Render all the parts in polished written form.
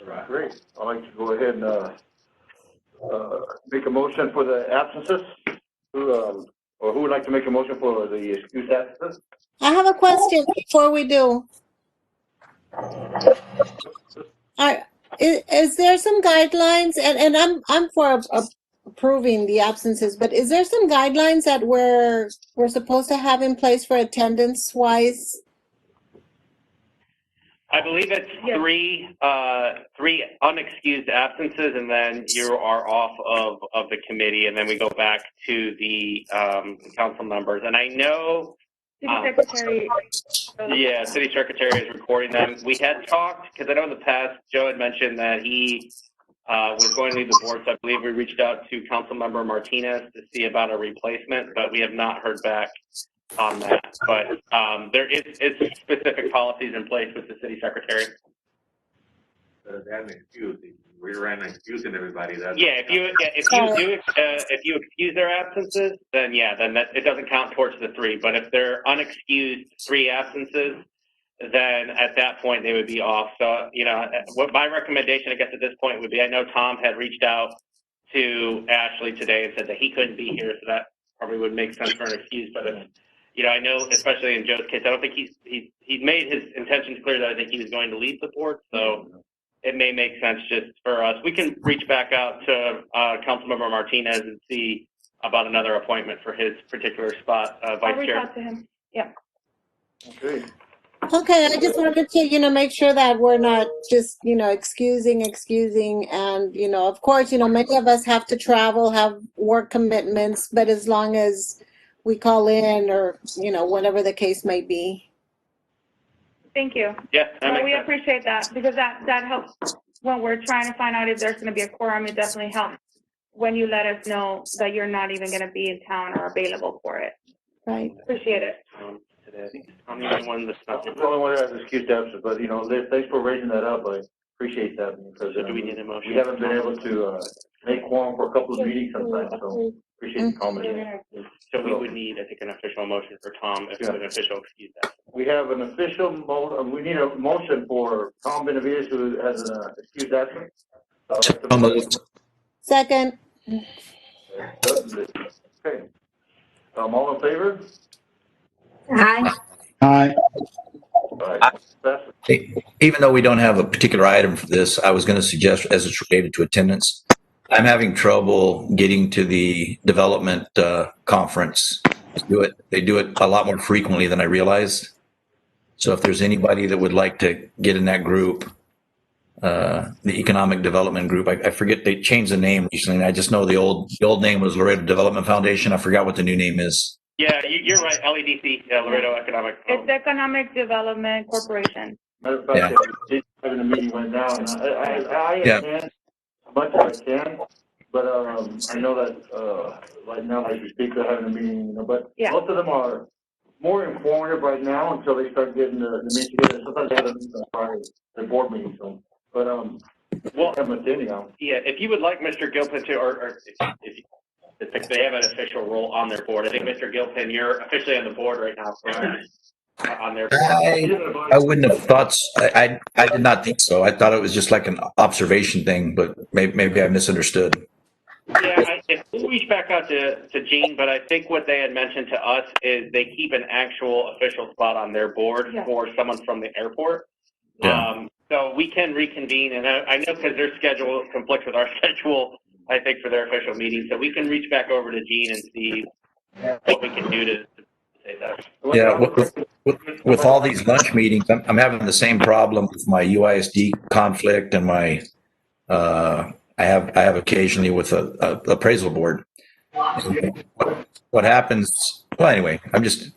Right. Great. I'd like to go ahead and make a motion for the absences. Or who would like to make a motion for the excused absences? I have a question before we do. Is there some guidelines, and I'm for approving the absences, but is there some guidelines that we're supposed to have in place for attendance wise? I believe it's three unexcused absences, and then you are off of the committee, and then we go back to the council members. And I know City Secretary. City Secretary is recording them. We had talked, because I know in the past, Joe had mentioned that he was going to leave the board, so I believe we reached out to Councilmember Martinez to see about a replacement, but we have not heard back on that. But there is specific policies in place with the City Secretary. That's an excuse. We ran excusing everybody. That's if you excuse their absences, then it doesn't count towards the three. But if they're unexcused 3 absences, then at that point they would be off. So what my recommendation, I guess, at this point would be, I know Tom had reached out to Ashley today and said that he couldn't be here, so that probably would make sense for an excuse. But if I know, especially in Joe's case, I don't think he's made his intentions clear that I think he was going to leave the board. So it may make sense just for us. We can reach back out to Councilmember Martinez and see about another appointment for his particular spot, Vice Chair. I'll reach out to him. Yeah. Okay. Okay, I just wanted to, make sure that we're not just, excusing, and, of course, many of us have to travel, have work commitments, but as long as we call in or, whatever the case may be. Thank you. Yeah, we appreciate that, because that helps when we're trying to find out if there's going to be a quorum. It definitely helps when you let us know that you're not even going to be in town or available for it. Right. Appreciate it. I'm the only one that's not. I'm the only one that has excused absence, but thanks for raising that up. I appreciate that, because So do we need a motion? we haven't been able to make quorum for a couple of meetings sometimes. So appreciate the comment. So we would need, I think, an official motion for Tom if it's an official excuse absence. We have an official we need a motion for Tom Benavides, who has an excused absence. Second. Okay. All in favor? Aye. Aye. All right. Even though we don't have a particular item for this, I was going to suggest, as it's related to attendance, I'm having trouble getting to the development conference. They do it a lot more frequently than I realized. So if there's anybody that would like to get in that group, the economic development group, I forget, they changed the name recently. I just know the old name was Laredo Development Foundation. I forgot what the new name is. Yeah, you're right. LEDC, Laredo Economic. It's Economic Development Corporation. Matter of fact, they're having a meeting right now, and I attend as much as I can, but I know that right now, as we speak, they're having a meeting, but most of them are more informative right now until they start getting the meeting together. Sometimes they have a meeting on Friday, their board meeting, so, but I'm attending now. Yeah, if you would like Mr. Gilpin to, or if they have an official role on their board, I think Mr. Gilpin, you're officially on the board right now, correct? On their board. I wouldn't have thought. I did not think so. I thought it was just like an observation thing, but maybe I misunderstood. Yeah, we'll reach back out to Gene, but I think what they had mentioned to us is they keep an actual official spot on their board for someone from the airport. Yeah. So we can reconvene, and I know because their schedule conflicts with our schedule, I think, for their official meeting. So we can reach back over to Gene and see what we can do to say that. Yeah, with all these lunch meetings, I'm having the same problem with my UISD conflict and my I have occasionally with a appraisal board. What happens? Well, anyway, I'm just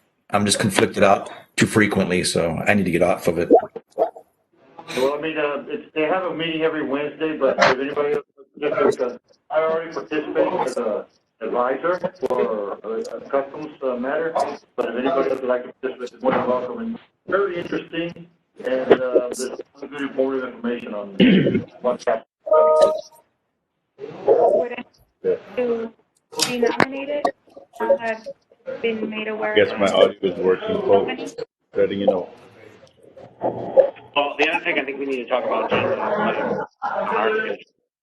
conflicted out too frequently, so I need to get off of it. Well, I mean, they have a meeting every Wednesday, but if anybody else, because I already participated as an advisor for a customs matter, but if anybody else would like to participate, is more than welcome. And very interesting, and there's some good informative information on what's happening. To be nominated, had been made aware. I guess my audio is working, folks. Letting you know. Well, the other thing I think we need to talk about, Gene,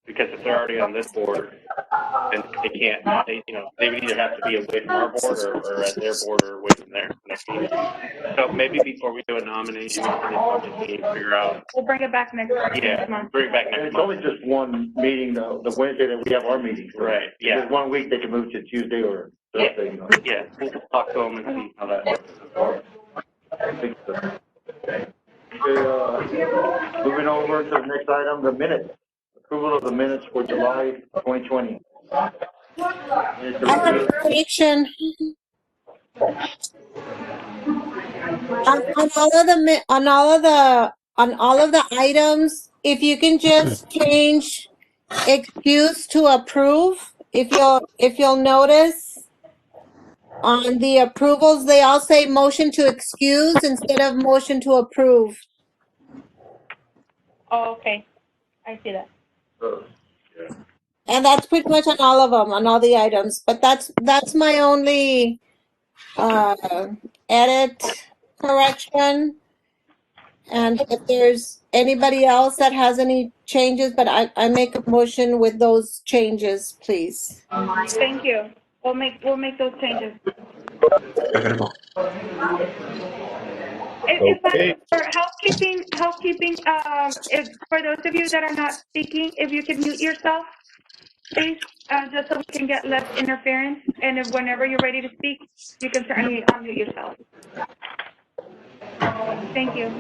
because if they're already on this board, then they can't, they would either have to be away from our board or at their board or away from their next meeting. So maybe before we do a nomination, we can figure out. We'll bring it back next month. Bring it back next month. It's only just one meeting, though, the Wednesday that we have our meeting. So right, yeah. There's 1 week they can move to Tuesday or Thursday. Yeah, we'll talk to them and see how that works. Okay, moving over to the next item, the minutes. Approval of the minutes for July 2020. I have a correction. On all of the items, if you can just change excuse to approve, if you'll notice on the approvals, they all say motion to excuse instead of motion to approve. Oh, okay. I see that. And that's pretty much on all of them, on all the items, but that's my only edit correction. And if there's anybody else that has any changes, but I make a motion with those changes, please. Thank you. We'll make those changes. Okay. For housekeeping, if, for those of you that are not speaking, if you could mute yourself, please, just so we can get less interference. And if whenever you're ready to speak, you can certainly unmute yourself. Thank you.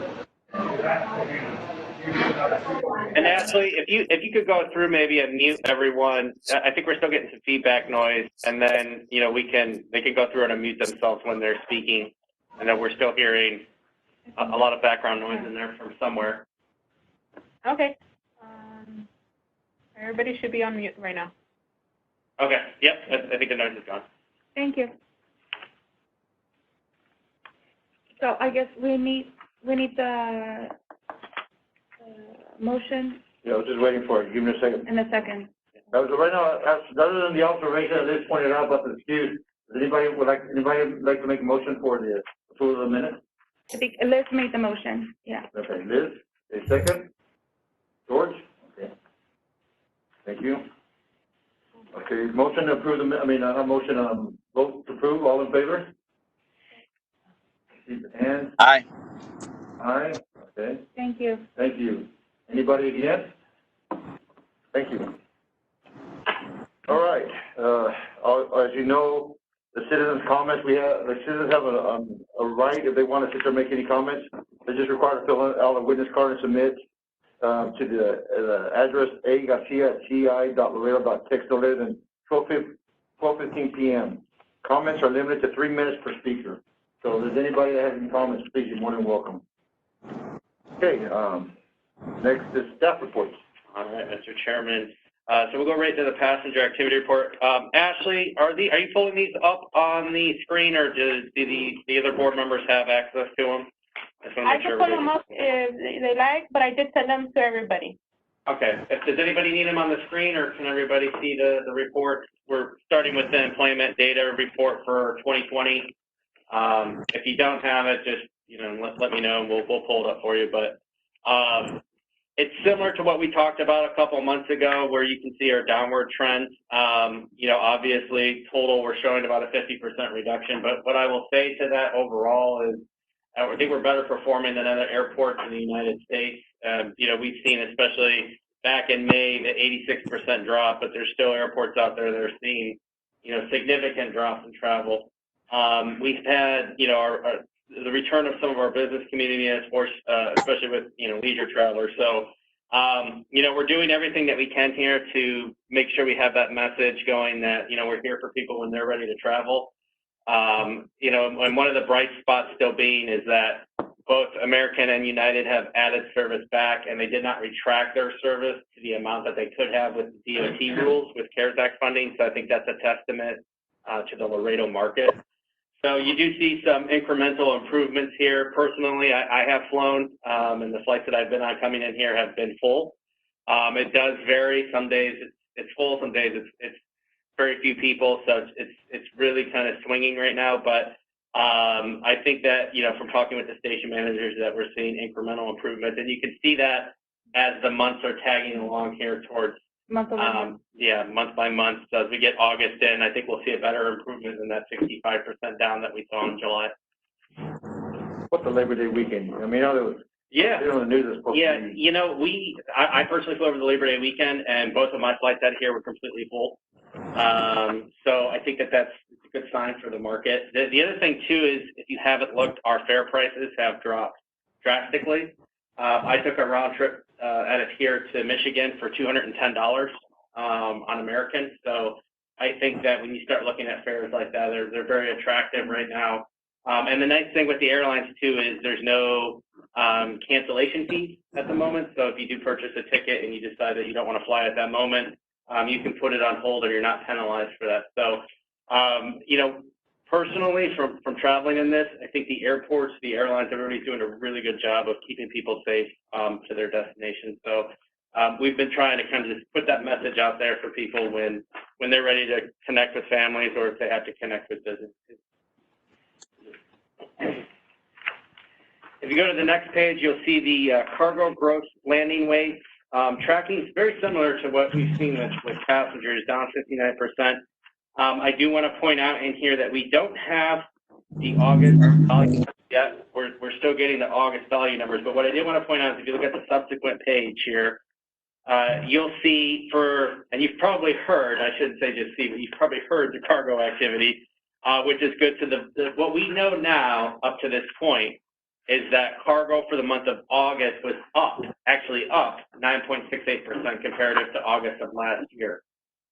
And Ashley, if you could go through maybe and mute everyone, I think we're still getting some feedback noise, and then they can go through and unmute themselves when they're speaking, and then we're still hearing a lot of background noise in there from somewhere. Okay. Everybody should be on mute right now. Okay. Yep. I think the noise is gone. Thank you. So I guess we need the motion. Yeah, I was just waiting for it. Give me a second. In a second. Right now, other than the observation that Liz pointed out about the excuse, does anybody like to make a motion for the approval of the minutes? I think Liz made the motion. Yeah. Okay, Liz, a second. George? Okay. Thank you. Okay, motion to approve vote to approve, all in favor? Keep the hand. Aye. Aye, okay. Thank you. Thank you. Anybody against? Thank you. All right, as you know, the citizens' comments, the citizens have a right, if they want to sit there and make any comments, they're just required to fill out a witness card and submit to the address agarcia@ci.laredo.texas and 12:15 p.m. Comments are limited to 3 minutes per speaker. So if there's anybody that has any comments, please, you're more than welcome. Okay, next is staff reports. All right, Mr. Chairman. So we'll go right to the passenger activity report. Ashley, are you pulling these up on the screen, or do the other board members have access to them? I can pull them up if they like, but I did send them to everybody. Okay. Does anybody need them on the screen, or can everybody see the report? We're starting with the employment data report for 2020. If you don't have it, just let me know and we'll pull it up for you. But it's similar to what we talked about a couple of months ago, where you can see our downward trends. Obviously, total we're showing about a 50% reduction. But what I will say to that overall is, I think we're better performing than other airports in the United States. We've seen, especially back in May, the 86% drop, but there's still airports out there that are seeing, significant drops in travel. We've had, the return of some of our business community as force, especially with, leisure travelers. So, we're doing everything that we can here to make sure we have that message going that, we're here for people when they're ready to travel. And one of the bright spots still being is that both American and United have added service back, and they did not retract their service to the amount that they could have with the DOT rules with CARES Act funding. So I think that's a testament to the Laredo market. So you do see some incremental improvements here. Personally, I have flown, and the flights that I've been on coming in here have been full. It does vary. Some days it's full, some days it's very few people, so it's really kind of swinging right now. But I think that, from talking with the station managers, that we're seeing incremental improvements, and you can see that as the months are tagging along here towards month over month. Yeah, month by month. So as we get August in, I think we'll see a better improvement than that 65% down that we saw in July. What's the Labor Day weekend? I mean, yeah, on the news yeah. You know, I personally flew over the Labor Day weekend, and both of my flights out of here were completely full. So I think that's a good sign for the market. The other thing too is, if you haven't looked, our fare prices have dropped drastically. I took a round trip out of here to Michigan for $210 on American. So I think that when you start looking at fares like that, they're very attractive right now. And the nice thing with the airlines too is there's no cancellation fee at the moment. So if you do purchase a ticket and you decide that you don't want to fly at that moment, you can put it on hold and you're not penalized for that. So, you know, personally, from traveling in this, I think the airports, the airlines, everybody's doing a really good job of keeping people safe to their destination. So we've been trying to kind of just put that message out there for people when they're ready to connect with families or if they have to connect with businesses. If you go to the next page, you'll see the cargo gross landing weight. Tracking is very similar to what we've seen with passengers, down 59%. I do want to point out in here that we don't have the August value yet. We're still getting the August value numbers, but what I did want to point out is if you look at the subsequent page here, you'll see and you've probably heard, I shouldn't say just see, but you've probably heard the cargo activity, which is good. So what we know now up to this point is that cargo for the month of August was actually up 9.68% comparative to August of last year.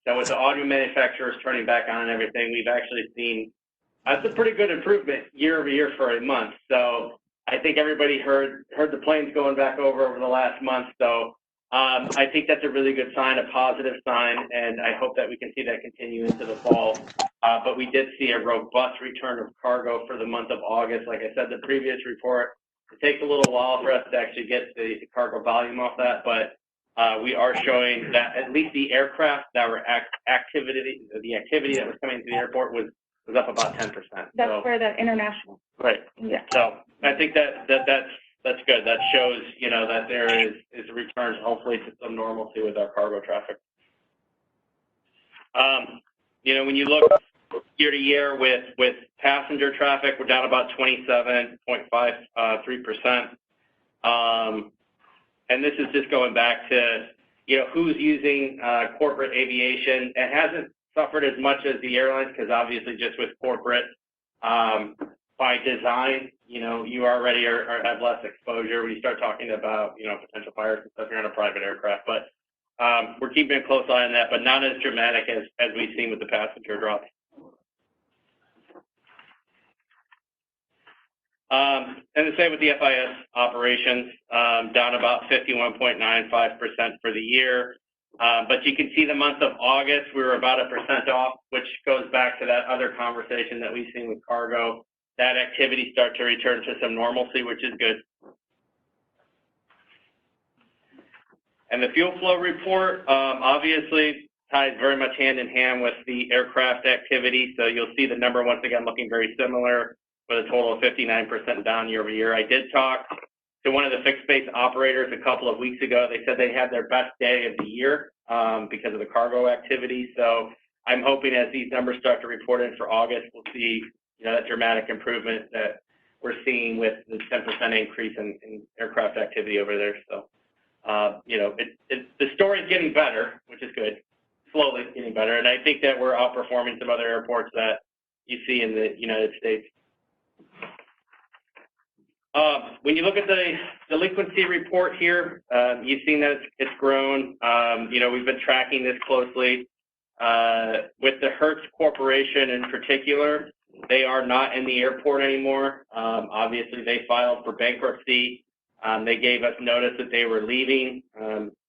So with the auto manufacturers turning back on and everything, we've actually seen that's a pretty good improvement year over year for a month. So I think everybody heard the planes going back over the last month. So I think that's a really good sign, a positive sign, and I hope that we can see that continue into the fall. But we did see a robust return of cargo for the month of August. Like I said, the previous report, it takes a little while for us to actually get the cargo volume off that, but we are showing that at least the aircraft that were the activity that was coming to the airport was up about 10%. That's for the international. Right. Yeah. So I think that's good. That shows, you know, that there is a return, hopefully, to some normalcy with our cargo traffic. You know, when you look year to year with passenger traffic, we're down about 27.53%. And this is just going back to, you know, who's using corporate aviation. It hasn't suffered as much as the airlines because obviously just with corporate, by design, you know, you already have less exposure when you start talking about, you know, potential fires and stuff. You're on a private aircraft, but we're keeping a close eye on that, but not as dramatic as we've seen with the passenger drop. And the same with the FIS operations, down about 51.95% for the year. But you can see the month of August, we were about 1% off, which goes back to that other conversation that we've seen with cargo. That activity start to return to some normalcy, which is good. And the fuel flow report, obviously, ties very much hand in hand with the aircraft activity. So you'll see the number once again looking very similar, with a total of 59% down year over year. I did talk to one of the fixed base operators a couple of weeks ago. They said they had their best day of the year because of the cargo activity. So I'm hoping as these numbers start to report in for August, we'll see, you know, that dramatic improvement that we're seeing with the 10% increase in aircraft activity over there. So, you know, the story's getting better, which is good. Slowly getting better. And I think that we're outperforming some other airports that you see in the United States. When you look at the delinquency report here, you've seen that it's grown. You know, we've been tracking this closely. With the Hertz Corporation in particular, they are not in the airport anymore. Obviously, they filed for bankruptcy. They gave us notice that they were leaving.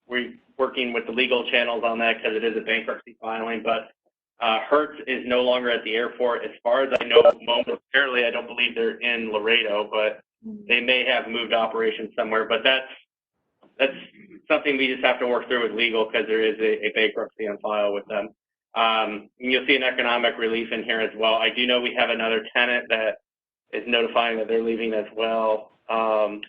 We're working with the legal channels on that because it is a bankruptcy filing, but Hertz is no longer at the airport. As far as I know, momentarily, I don't believe they're in Laredo, but they may have moved operations somewhere. But that's something we just have to work through with legal because there is a bankruptcy on file with them. And you'll see an economic relief in here as well. I do know we have another tenant that is notifying that they're leaving as well. So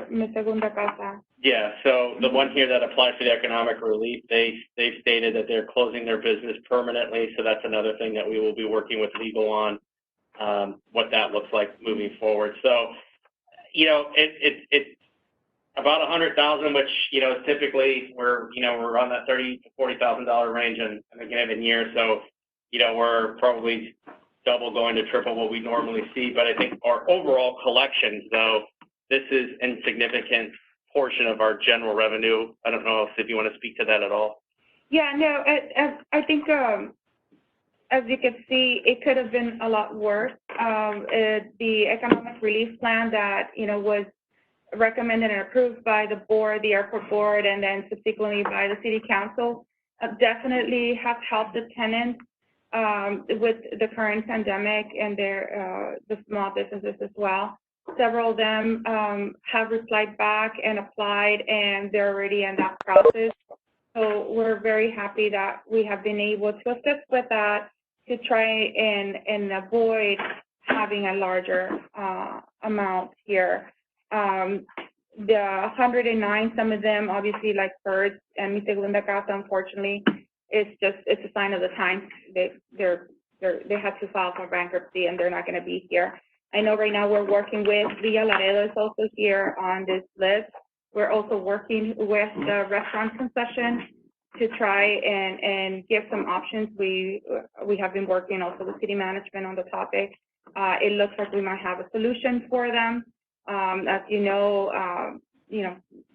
Mi segunda casa. yeah, so the one here that applied for the economic relief, they've stated that they're closing their business permanently. So that's another thing that we will be working with legal on, what that looks like moving forward. So, you know, it's about $100,000, which, you know, typically we're on that $30,000 to $40,000 range in a given year. So, you know, we're probably double going to triple what we normally see. But I think our overall collections, though, this is insignificant portion of our general revenue. I don't know if you want to speak to that at all. Yeah, no, I think as you can see, it could have been a lot worse. The economic relief plan that, you know, was recommended and approved by the board, the airport board, and then subsequently by the city council, definitely have helped the tenants with the current pandemic and the small businesses as well. Several of them have replied back and applied, and they're already in that process. So we're very happy that we have been able to assist with that to try and avoid having a larger amount here. The 109, some of them, obviously, like Birds and Mi Segunda Casa, unfortunately, it's a sign of the times. They had to file for bankruptcy, and they're not going to be here. I know right now we're working with Villa Laredo is also here on this list. We're also working with the restaurant concession to try and give some options. We have been working also with city management on the topic. It looks like we might have a solution for them. As you know,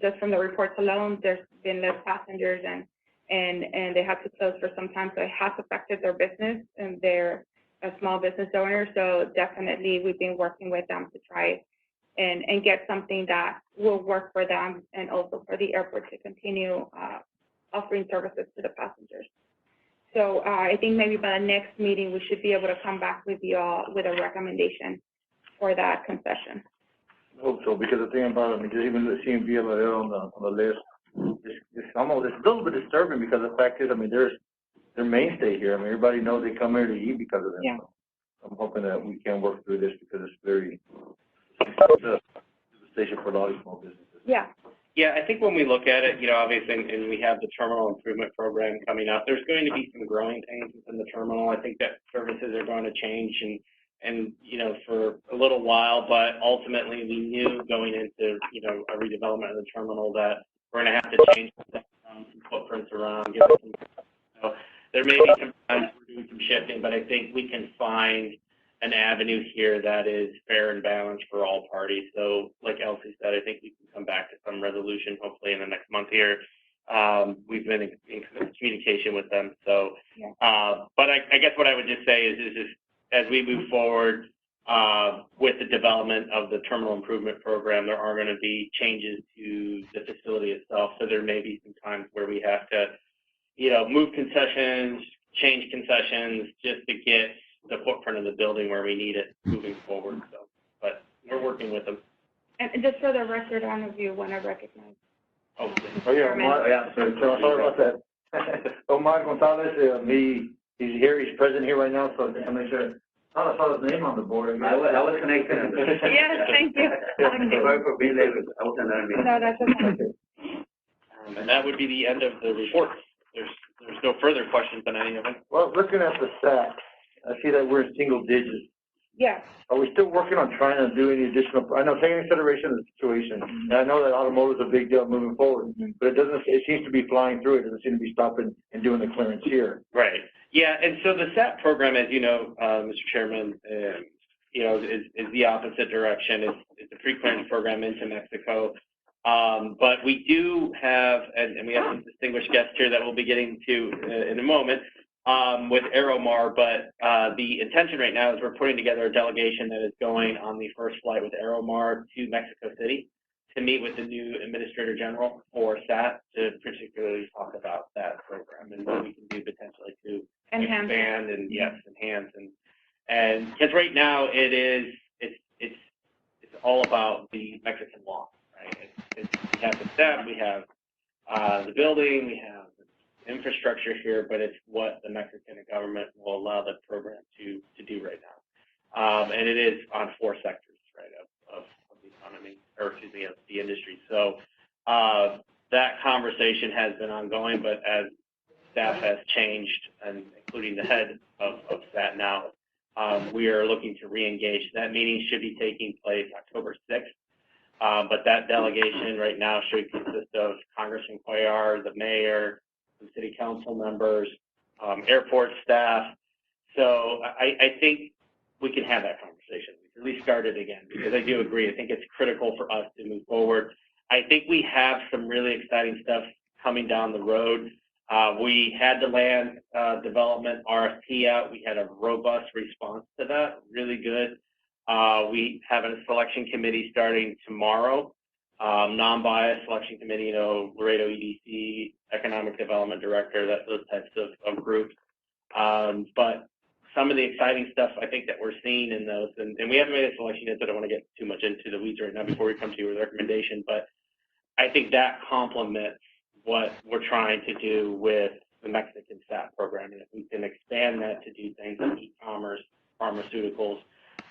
just from the reports alone, there's been less passengers and they had to close for some time, so it has affected their business, and they're a small business owner. So definitely we've been working with them to try and get something that will work for them and also for the airport to continue offering services to the passengers. So I think maybe by the next meeting we should be able to come back with you all with a recommendation for that concession. I hope so, because the thing about it, even seeing Villa Laredo on the list, it's a little bit disturbing, because the fact is, I mean, they're mainstay here. I mean, everybody knows they come here to eat because of them. Yeah. So I'm hoping that we can work through this, because it's very the station for a lot of small businesses. Yeah. Yeah, I think when we look at it, you know, obviously, and we have the terminal improvement program coming up, there's going to be some growing pains within the terminal. I think that services are going to change and you know, for a little while, but ultimately we knew going into, you know, a redevelopment of the terminal that we're going to have to change some footprints around. So there may be some times we're doing some shifting, but I think we can find an avenue here that is fair and balanced for all parties. So like Elsie said, I think we can come back to some resolution hopefully in the next month here. We've been in communication with them. So, but I guess what I would just say is as we move forward with the development of the terminal improvement program, there are going to be changes to the facility itself. So there may be some times where we have to, you know, move concessions, change concessions, just to get the footprint of the building where we need it moving forward. So, but we're working with them. And just for the record, I of you want to recognize. Oh yeah, Omar, sorry about that. Omar Gonzalez, he's here, he's present here right now, so I make sure. I saw his name on the board. I was connected. Yes, thank you. Sorry for being late. I wasn't there. No, that's okay. And that would be the end of the report. There's no further questions on any of it. Well, looking at the stats, I see that we're in single digits. Yes. Are we still working on trying to do any additional? I know, taking consideration of the situation, and I know that automotive is a big deal moving forward, but it seems to be flying through. It doesn't seem to be stopping and doing the clearance here. Right. Yeah, and so the SAT program, as you know, Mr. Chairman, you know, is the opposite direction. It's a pre-clearance program into Mexico. But we do have, and we have some distinguished guests here that we'll be getting to in a moment with Aeromar, but the intention right now is we're putting together a delegation that is going on the first flight with Aeromar to Mexico City to meet with the new Administrator General for SAT to particularly talk about that program and what we can do potentially to expand and enhance and because right now it's all about the Mexican law, right? We have the SAT, we have the building, we have the infrastructure here, but it's what the Mexican government will allow the program to do right now, and it is on 4 sectors, right, of the economy. the industry. So that conversation has been ongoing, but as staff has changed, and including the head of SAT now, we are looking to re-engage. That meeting should be taking place October 6th, but that delegation right now should consist of Congressman Cuellar, the mayor, some city council members, airport staff. So I think we can have that conversation. We can at least start it again, because I do agree. I think it's critical for us to move forward. I think we have some really exciting stuff coming down the road. We had the land development RFP out. We had a robust response to that, really good. We have a selection committee starting tomorrow, non-biased selection committee, Laredo EDC, Economic Development Director, those types of groups. But some of the exciting stuff I think that we're seeing in those, and we haven't made a selection yet, so I don't want to get too much into the weeds right now before we come to you with a recommendation, but I think that complements what we're trying to do with the Mexican SAT program. And if we can expand that to do things like e-commerce, pharmaceuticals,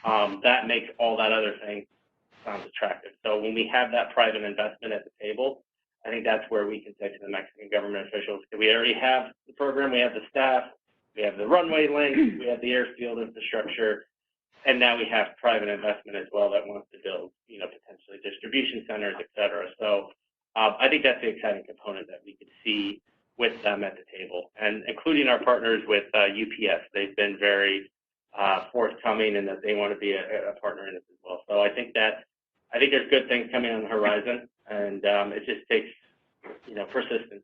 that makes all that other thing sounds attractive. So when we have that private investment at the table, I think that's where we can say to the Mexican government officials, we already have the program, we have the staff, we have the runway links, we have the airfield infrastructure, and now we have private investment as well that wants to build, potentially distribution centers, et cetera. So I think that's the exciting component that we could see with them at the table, and including our partners with UPS. They've been very forthcoming in that they want to be a partner in this as well. So I think there's good things coming on the horizon, and it just takes, persistence.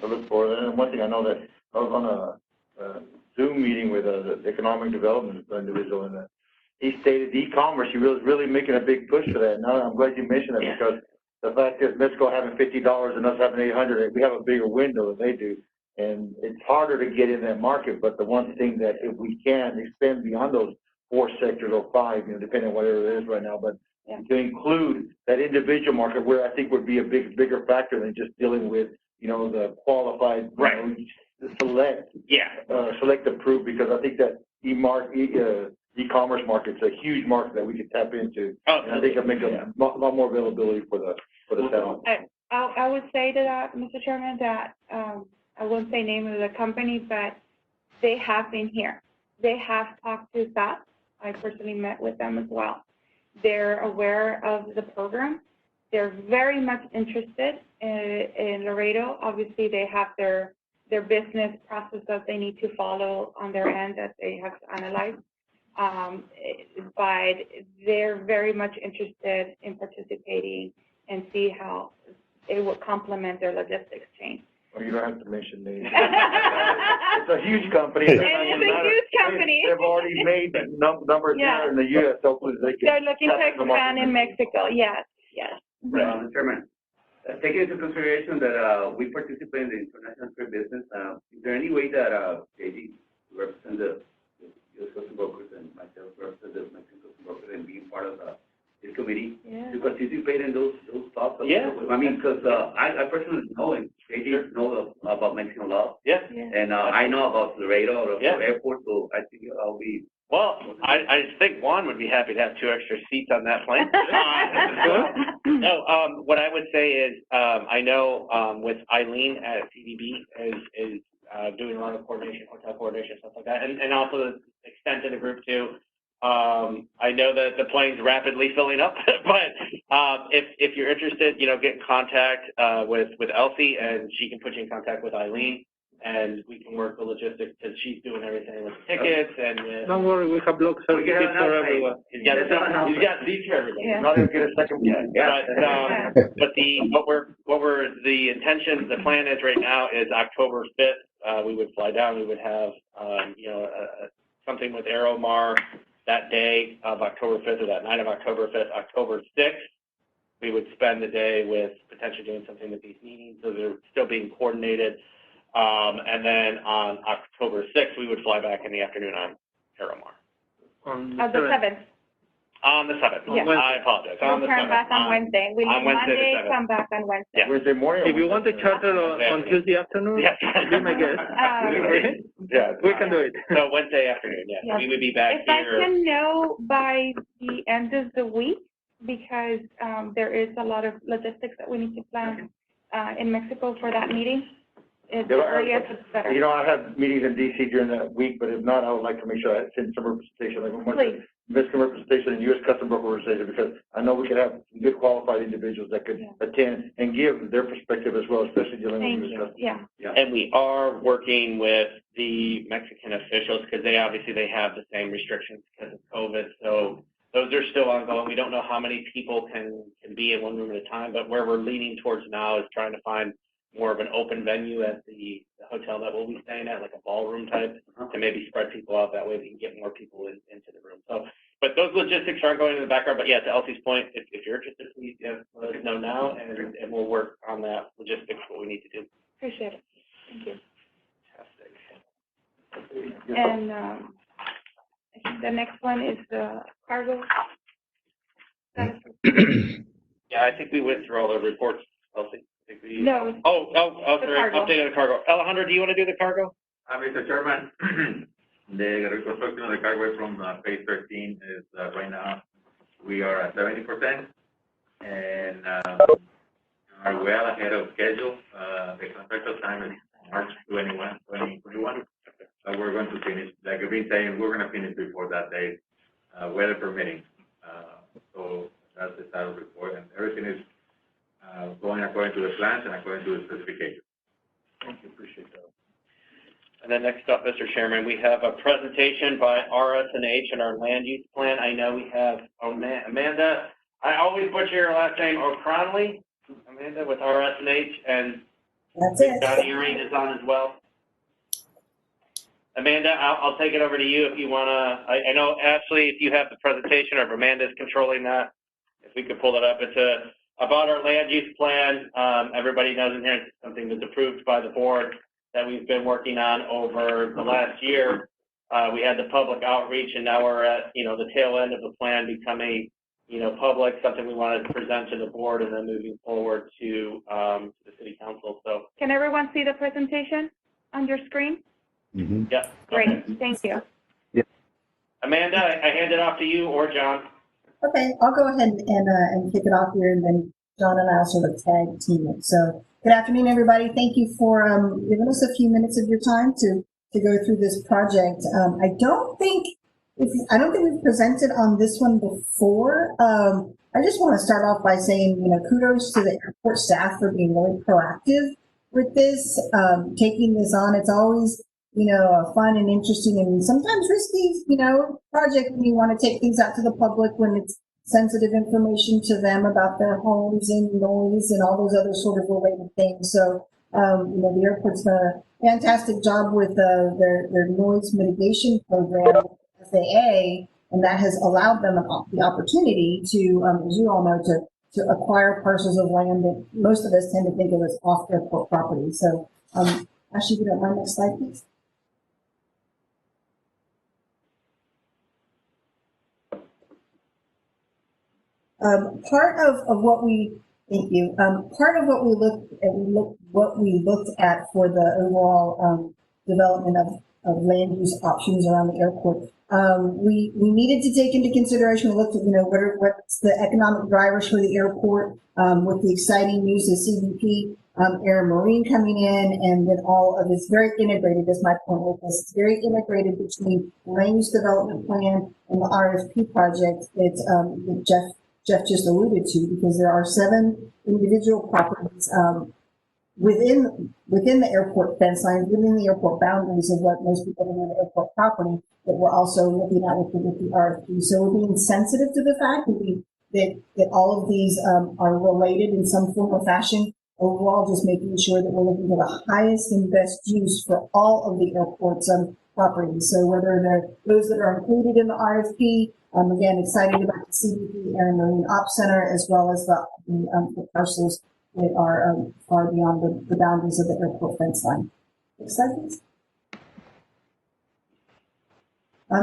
I look forward to it. And one thing I know that I was on a Zoom meeting with the economic development individual, and he stated e-commerce, he was really making a big push for that. Now I'm glad you mentioned that, because the fact is Mexico having $50 and us having $800, we have a bigger window than they do. And it's harder to get in that market, but the one thing that if we can expand beyond those 4 sectors or 5, depending on whatever it is right now, but to include that individual market, where I think would be a bigger factor than just dealing with, the qualified, select approved, because I think that e-commerce market's a huge market that we could tap into. And I think it'll make a lot more availability for the town. I would say to that, Mr. Chairman, that I won't say name of the company, but they have been here. They have talked to SAT. I personally met with them as well. They're aware of the program. They're very much interested in Laredo. Obviously, they have their business process that they need to follow on their end that they have to analyze. But they're very much interested in participating and see how it will complement their logistics chain. Well, you don't have to mention names. It's a huge company. It is a huge company. They've already made numbers here in the U.S. Hopefully they can. They're looking to expand in Mexico. Yes. Mr. Chairman, taking into consideration that we participate in the international trade business, is there any way that JD represent the U.S. Customs brokers and myself represent the Mexican customs brokers and being part of this committee to participate in those talks? I mean, because I personally know and JD know about Mexican law. And I know about Laredo Airport, so I think I'll be. Well, I think Juan would be happy to have 2 extra seats on that plane. No, what I would say is I know with Eileen at Cbp is doing a lot of coordination, hotel coordination, stuff like that, and also the extent of the group too. I know that the plane's rapidly filling up, but if you're interested, get in contact with Elsie, and she can put you in contact with Eileen. And we can work the logistics, because she's doing everything with tickets and. Don't worry, we have blocks for everyone. He's got seats for everybody. Not even get a second one. But the intention, the plan is right now is October 5th. We would fly down. We would have something with Aeromar that day of October 5th, or that night of October 5th. October 6th, we would spend the day with potentially doing something with these meetings, so they're still being coordinated. And then on October 6th, we would fly back in the afternoon on Aeromar. On the 7th. On the 7th. Yeah. I apologize. We'll turn back on Wednesday. We leave Monday, come back on Wednesday. Yeah. Wednesday morning. If you want to charter on Tuesday afternoon, be my guest. We can do it. So Wednesday afternoon, we would be back here. If I can know by the end of the week, because there is a lot of logistics that we need to plan in Mexico for that meeting. It's earliest, it's better. You know, I have meetings in DC during that week, but if not, I would like to make sure I send some representation, like Please. Mexican representation and U.S. Customs representation, because I know we could have good qualified individuals that could attend and give their perspective as well, especially dealing with U.S. Customs. Yeah. And we are working with the Mexican officials because they have the same restrictions because of COVID. So those are still ongoing. We don't know how many people can be in one room at a time, but where we're leaning towards now is trying to find more of an open venue at the hotel that we'll be staying at, like a ballroom type, to maybe spread people out. That way we can get more people into the room. So, but those logistics aren't going in the background. But yeah, to Elsie's point, if you're interested, please let us know now, and we'll work on that logistics, what we need to do. Appreciate it. Thank you. Fantastic. And I think the next one is the cargo. Yeah, I think we went through all the reports, Elsie. No. Oh, sorry. Update on the cargo. Alejandro, do you want to do the cargo? Mr. Chairman, the reconstruction of the cargo from phase 13 is right now we are at 70%, and are well ahead of schedule. The contractual time is March 21, 2021. We're going to finish, like I've been saying, we're going to finish before that date, weather permitting. So that's the status report, and everything is going according to the plans and according to the specifications. Thank you, appreciate that. And then next up, Mr. Chairman, we have a presentation by RS&H and our land use plan. I know we have Amanda. I always butcher your last name, O'Cronley. Amanda with RS&H, and Johnny Urine is on as well. Amanda, I'll take it over to you if you want to. I know, Ashley, if you have the presentation, or if Amanda's controlling that, if we could pull it up. It's about our land use plan. Everybody knows in here it's something that's approved by the board that we've been working on over the last year. We had the public outreach, and now we're at, the tail end of the plan becoming, public, something we wanted to present to the board, and then moving forward to the city council. So, can everyone see the presentation on your screen? Mm-hmm. Yeah. Great, thank you. Yeah. Amanda, I hand it off to you or John. Okay, I'll go ahead and kick it off here, and then John and I will sort of tag team it. So, good afternoon, everybody. Thank you for giving us a few minutes of your time to go through this project. I don't think we've presented on this one before. I just want to start off by saying, kudos to the airport staff for being really proactive with this, taking this on. It's always, a fun and interesting and sometimes risky, project when you want to take things out to the public when it's sensitive information to them about their homes and noise and all those other sort of related things. So, the airport's done a fantastic job with their noise mitigation program, FAA, and that has allowed them the opportunity to, as you all know, to acquire parcels of land that most of us tend to think of as off airport property. So, Ashley, if you don't mind, next slide, please. Part of what we looked at for the overall development of land use options around the airport. We needed to take into consideration, we looked at, what's the economic drivers for the airport, with the exciting news of Cbp, Air and Marine coming in, and then all of it's very integrated, is my point with this. It's very integrated between the land use development plan and the RFP project that Jeff just alluded to, because there are 7 individual properties within the airport fence lines, within the airport boundaries of what most people know the airport property that we're also looking at with the RFP. So we're being sensitive to the fact that all of these are related in some form or fashion. Overall, just making sure that we're looking for the highest and best use for all of the airport's properties. So whether they're those that are included in the RFP, again, excited about the Cbp Air and Marine Ops Center, as well as the parcels that are far beyond the boundaries of the airport fence line. Next slide, please.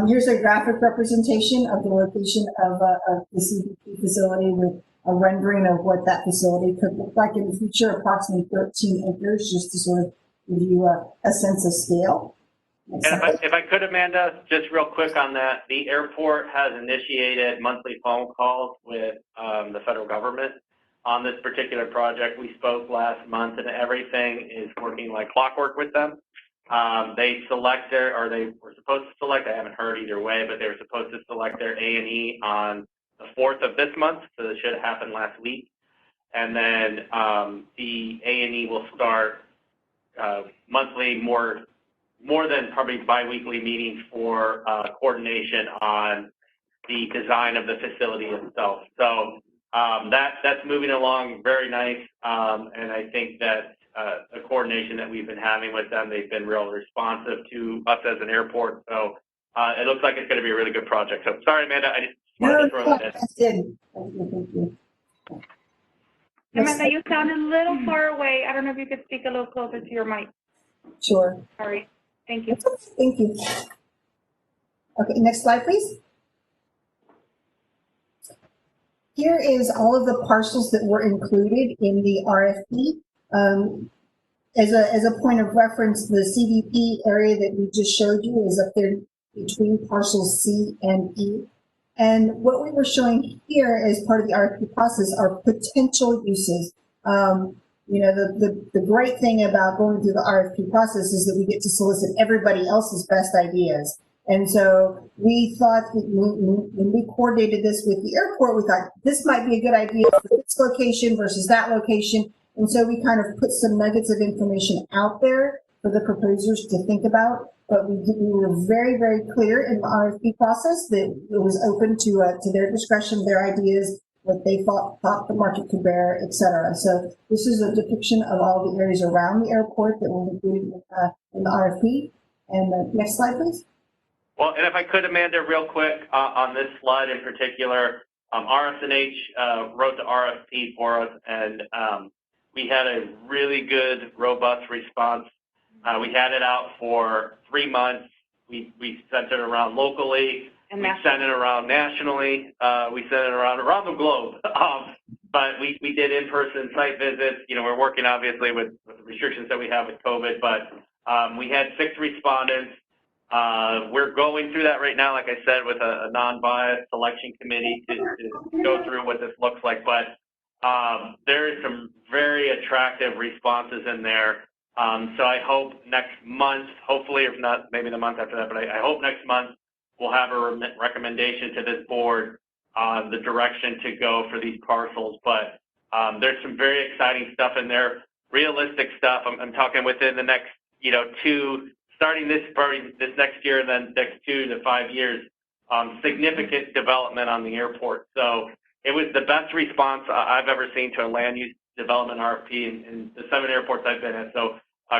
Here's a graphic representation of the location of the Cbp facility with a rendering of what that facility could look like in the future, approximately 13 acres, just to sort of give you a sense of scale. And if I could, Amanda, just real quick on that, the airport has initiated monthly phone calls with the federal government on this particular project. We spoke last month, and everything is working like clockwork with them. They selected, or they were supposed to select, I haven't heard either way, but they were supposed to select their A&E on the 4th of this month, so that should have happened last week. And then the A&E will start monthly, more than probably biweekly meetings for coordination on the design of the facility itself. So that's moving along very nice, and I think that the coordination that we've been having with them, they've been real responsive to us as an airport. So it looks like it's going to be a really good project. So sorry, Amanda, I just wanted to throw that in. That's good. Thank you. Amanda, you sound a little far away. I don't know if you could speak a little closer to your mic. Sure. Sorry. Thank you. Thank you. Okay, next slide, please. Here is all of the parcels that were included in the RFP. As a point of reference, the CBP area that we just showed you is up there between parcels C and E. And what we were showing here as part of the RFP process are potential uses. You know, the great thing about going through the RFP process is that we get to solicit everybody else's best ideas. And so we thought that when we coordinated this with the airport, we thought this might be a good idea for this location versus that location. And so we kind of put some nuggets of information out there for the proposers to think about. But we were very, very clear in the RFP process that it was open to their discretion, their ideas, what they thought the market could bear, et cetera. So this is a depiction of all the areas around the airport that were included in the RFP. And next slide, please. Well, and if I could, Amanda, real quick, on this slide in particular, RS&H wrote the RFP for us, and we had a really good, robust response. We had it out for 3 months. We sent it around locally. And we sent it around nationally. We sent it around the globe. But we did in-person site visits. You know, we're working obviously with the restrictions that we have with COVID, but we had 6 respondents. We're going through that right now, like I said, with a non-biased selection committee to go through what this looks like. But there is some very attractive responses in there. So I hope next month, hopefully, if not maybe the month after that, but I hope next month we'll have a recommendation to this board on the direction to go for these parcels. But there's some very exciting stuff in there, realistic stuff. I'm talking within the next, starting this next year and then next 2 to 5 years, significant development on the airport. So it was the best response I've ever seen to a land use development RFP in the 7 airports I've been at. So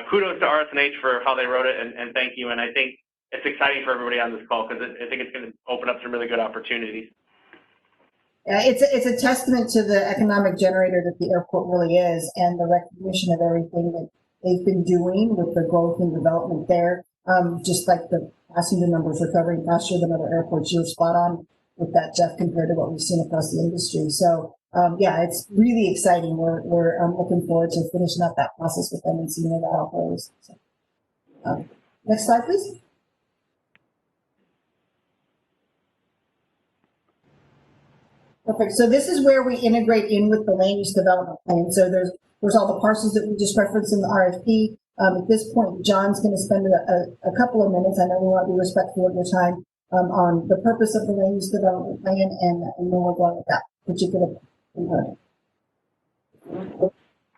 kudos to RS&H for how they wrote it, and thank you. And I think it's exciting for everybody on this call because I think it's going to open up some really good opportunities. Yeah, it's a testament to the economic generator that the airport really is, and the recognition of everything that they've been doing with the growth and development there. Just like the passenger numbers recovering faster than other airports, you're spot on with that, Jeff, compared to what we've seen across the industry. So yeah, it's really exciting. We're looking forward to finishing up that process with them and seeing how that all goes. So, next slide, please. Perfect. So this is where we integrate in with the land use development plan. So there's all the parcels that we just referenced in the RFP. At this point, John's going to spend a couple of minutes. I know we want to be respectful of your time on the purpose of the land use development plan, and then we'll go with that particular component.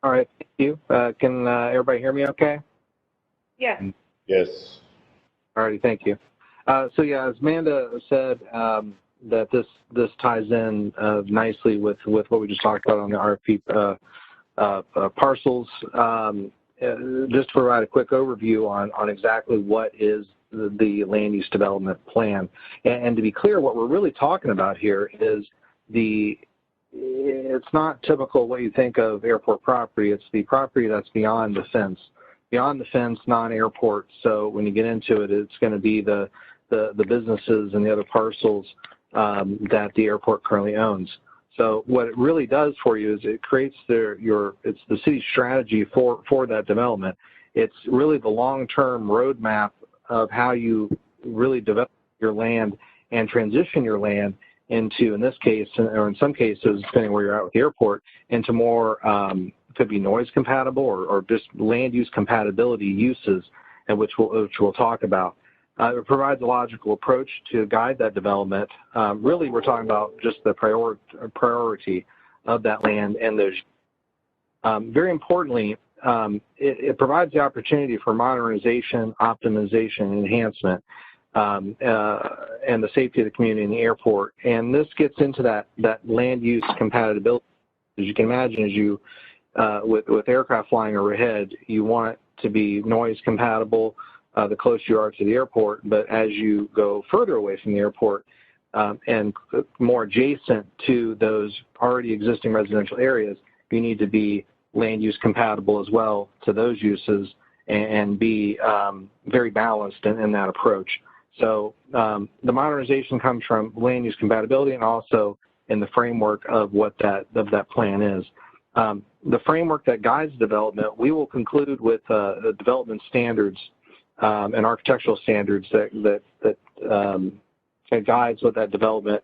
All right. Thank you. Can everybody hear me okay? Yes. Yes. All righty. Thank you. So yeah, as Amanda said, that this ties in nicely with what we just talked about on the RFP parcels. Just to provide a quick overview on exactly what is the land use development plan, and to be clear, what we're really talking about here is it's not typical what you think of airport property. It's the property that's beyond the fence, non-airport. So when you get into it, it's going to be the businesses and the other parcels that the airport currently owns. So what it really does for you is it creates it's the city's strategy for that development. It's really the long-term roadmap of how you really develop your land and transition your land into, in this case, or in some cases, depending where you're at with the airport, into more, could be noise compatible or just land use compatibility uses, and which we'll talk about. It provides a logical approach to guide that development. Really, we're talking about just the priority of that land and those. Very importantly, it provides the opportunity for modernization, optimization, enhancement, and the safety of the community and the airport. And this gets into that land use compatibility. As you can imagine, as you with aircraft flying overhead, you want it to be noise compatible the closer you are to the airport. But as you go further away from the airport and more adjacent to those already existing residential areas, you need to be land use compatible as well to those uses and be very balanced in that approach. So the modernization comes from land use compatibility and also in the framework of what that plan is. The framework that guides development, we will conclude with the development standards and architectural standards that guides what that development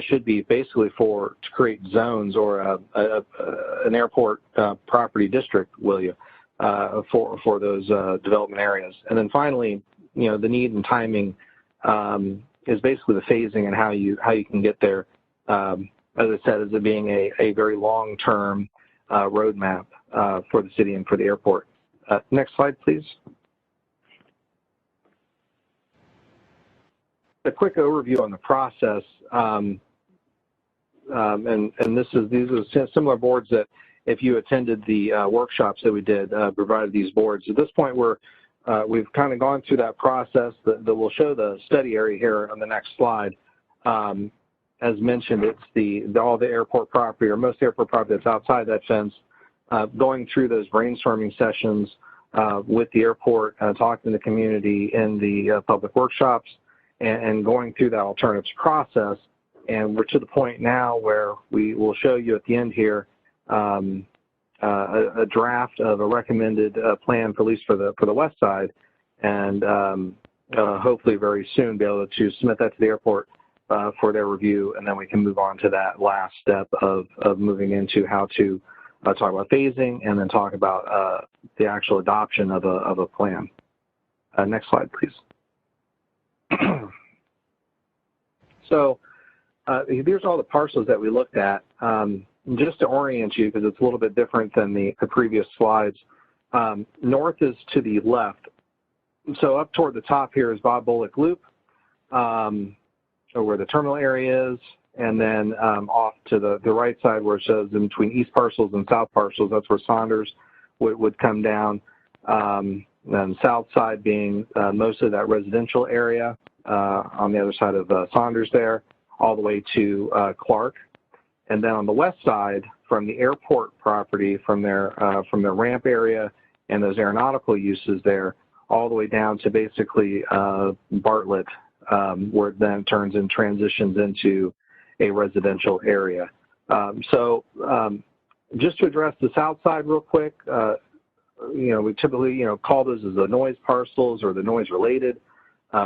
should be, basically to create zones or an airport property district, for those development areas. And then finally, the need and timing is basically the phasing and how you can get there. As I said, as it being a very long-term roadmap for the city and for the airport. Next slide, please. A quick overview on the process, and these are similar boards that, if you attended the workshops that we did, provided these boards. At this point, we've kind of gone through that process. That we'll show the study area here on the next slide. As mentioned, it's all the airport property, or most airport property that's outside that fence, going through those brainstorming sessions with the airport, talking to the community in the public workshops, and going through that alternatives process. And we're to the point now where we will show you at the end here a draft of a recommended plan, for at least for the west side, and hopefully very soon be able to submit that to the airport for their review, and then we can move on to that last step of moving into how to talk about phasing and then talk about the actual adoption of a plan. Next slide, please. So here's all the parcels that we looked at. Just to orient you, because it's a little bit different than the previous slides, north is to the left. So up toward the top here is Bob Bullock Loop, where the terminal area is, and then off to the right side where it shows in between east parcels and south parcels, that's where Saunders would come down. Then south side being most of that residential area on the other side of Saunders there, all the way to Clark. And then on the west side, from the airport property, from their ramp area and those aeronautical uses there, all the way down to basically Bartlett, where it then turns and transitions into a residential area. Just to address the south side real quick, we typically call those as the noise parcels or the noise-related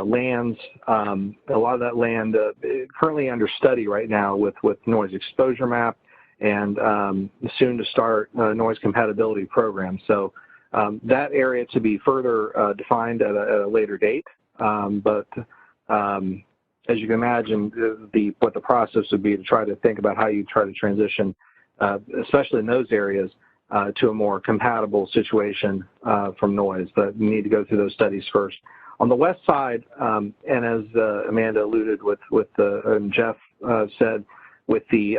lands. A lot of that land currently under study right now with noise exposure map and soon to start noise compatibility program. So that area to be further defined at a later date. But as you can imagine, what the process would be to try to think about how you try to transition, especially in those areas, to a more compatible situation from noise. But you need to go through those studies first. On the west side, and as Amanda alluded with and Jeff said, with the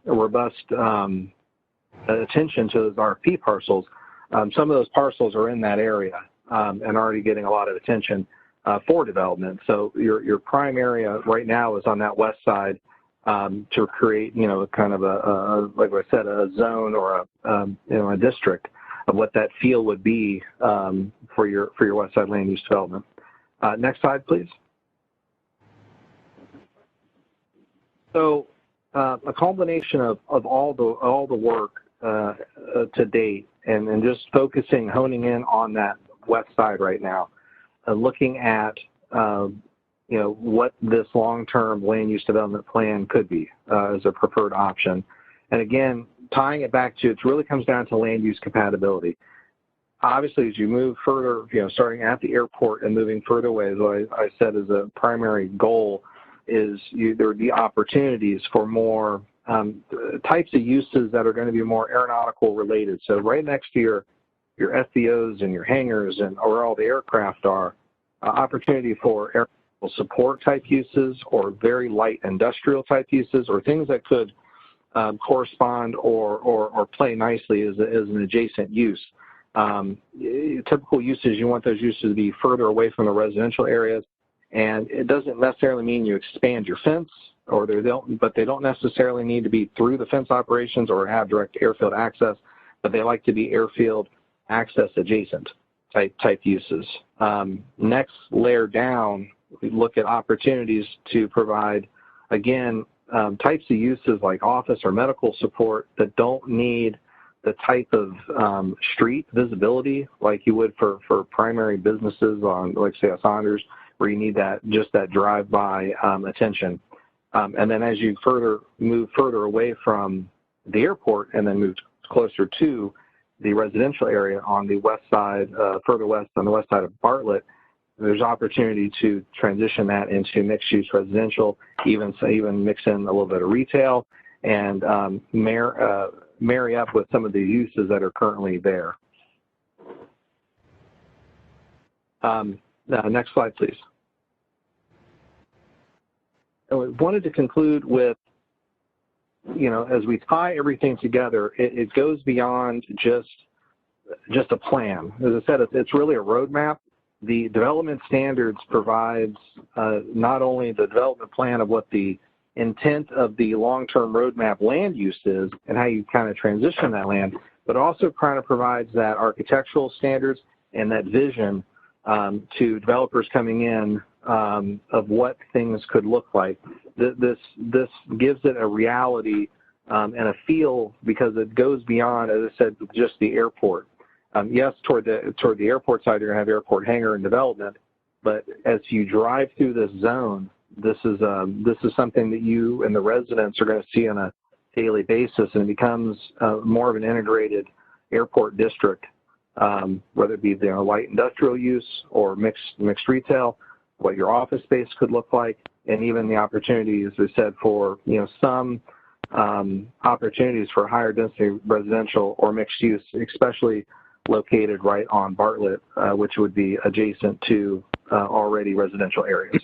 robust attention to those RFP parcels, some of those parcels are in that area and already getting a lot of attention for development. So your prime area right now is on that west side to create, kind of like I said, a zone or a district of what that feel would be for your west side land use development. Next slide, please. So a culmination of all the work to date, and just honing in on that west side right now. looking at what this long-term land use development plan could be as a preferred option. And again, tying it back to, it really comes down to land use compatibility. Obviously, as you move further, starting at the airport and moving further away, as I said, as a primary goal is there would be opportunities for more types of uses that are going to be more aeronautical related. So right next to your FBOs and your hangars and where all the aircraft are, opportunity for aeronautical support type uses or very light industrial type uses or things that could correspond or play nicely as an adjacent use. Typical uses, you want those uses to be further away from the residential areas, and it doesn't necessarily mean you expand your fence, but they don't necessarily need to be through the fence operations or have direct airfield access, but they like to be airfield access adjacent type uses. Next layer down, we look at opportunities to provide, again, types of uses like office or medical support that don't need the type of street visibility like you would for primary businesses on, like say, a Saunders, where you need just that drive-by attention. And then as you move further away from the airport and then move closer to the residential area on the west side, further west on the west side of Bartlett, there's opportunity to transition that into mixed-use residential, even mix in a little bit of retail and marry up with some of the uses that are currently there. Next slide, please. And we wanted to conclude with, as we tie everything together, it goes beyond just a plan. As I said, it's really a roadmap. The development standards provides not only the development plan of what the intent of the long-term roadmap land use is and how you kind of transition that land, but also kind of provides that architectural standards and that vision to developers coming in of what things could look like. This gives it a reality and a feel because it goes beyond, as I said, just the airport. Yes, toward the airport side, you're going to have airport hangar and development, but as you drive through this zone, this is something that you and the residents are going to see on a daily basis, and it becomes more of an integrated airport district, whether it be light industrial use or mixed retail, what your office space could look like, and even the opportunity, as I said, for some opportunities for higher density residential or mixed use, especially located right on Bartlett, which would be adjacent to already residential areas.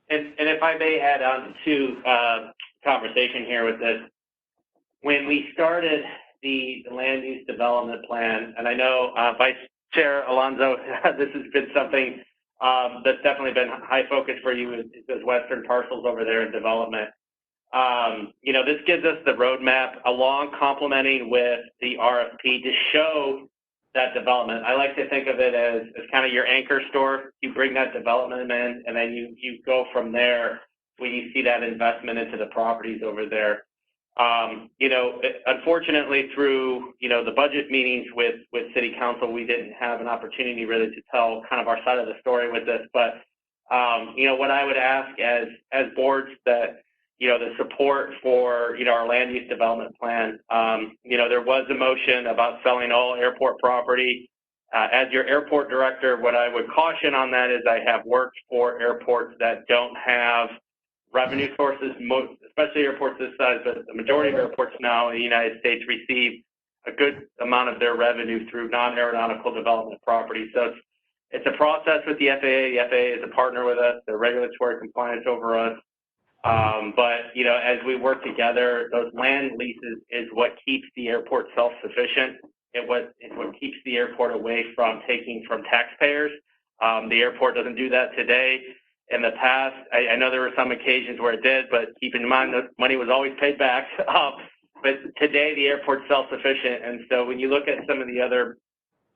And if I may add on to conversation here with this, when we started the land use development plan, and I know Vice Chair Alonso, this has been something that's definitely been high focus for you, is those western parcels over there in development. This gives us the roadmap along complementing with the RFP to show that development. I like to think of it as kind of your anchor store. You bring that development in, and then you go from there when you see that investment into the properties over there. Unfortunately, through the budget meetings with City Council, we didn't have an opportunity really to tell kind of our side of the story with this. But what I would ask as boards that the support for our land use development plan. There was a motion about selling all airport property. As your airport director, what I would caution on that is I have worked for airports that don't have revenue sources, especially airports this size, but the majority of airports now in the United States receive a good amount of their revenue through non-aeronautical development property. So it's a process with the FAA. The FAA is a partner with us. They're regulatory compliance over us. But as we work together, those land leases is what keeps the airport self-sufficient. It's what keeps the airport away from taking from taxpayers. The airport doesn't do that today. In the past, I know there were some occasions where it did, but keep in mind that money was always paid back. But today, the airport's self-sufficient. And so when you look at some of the other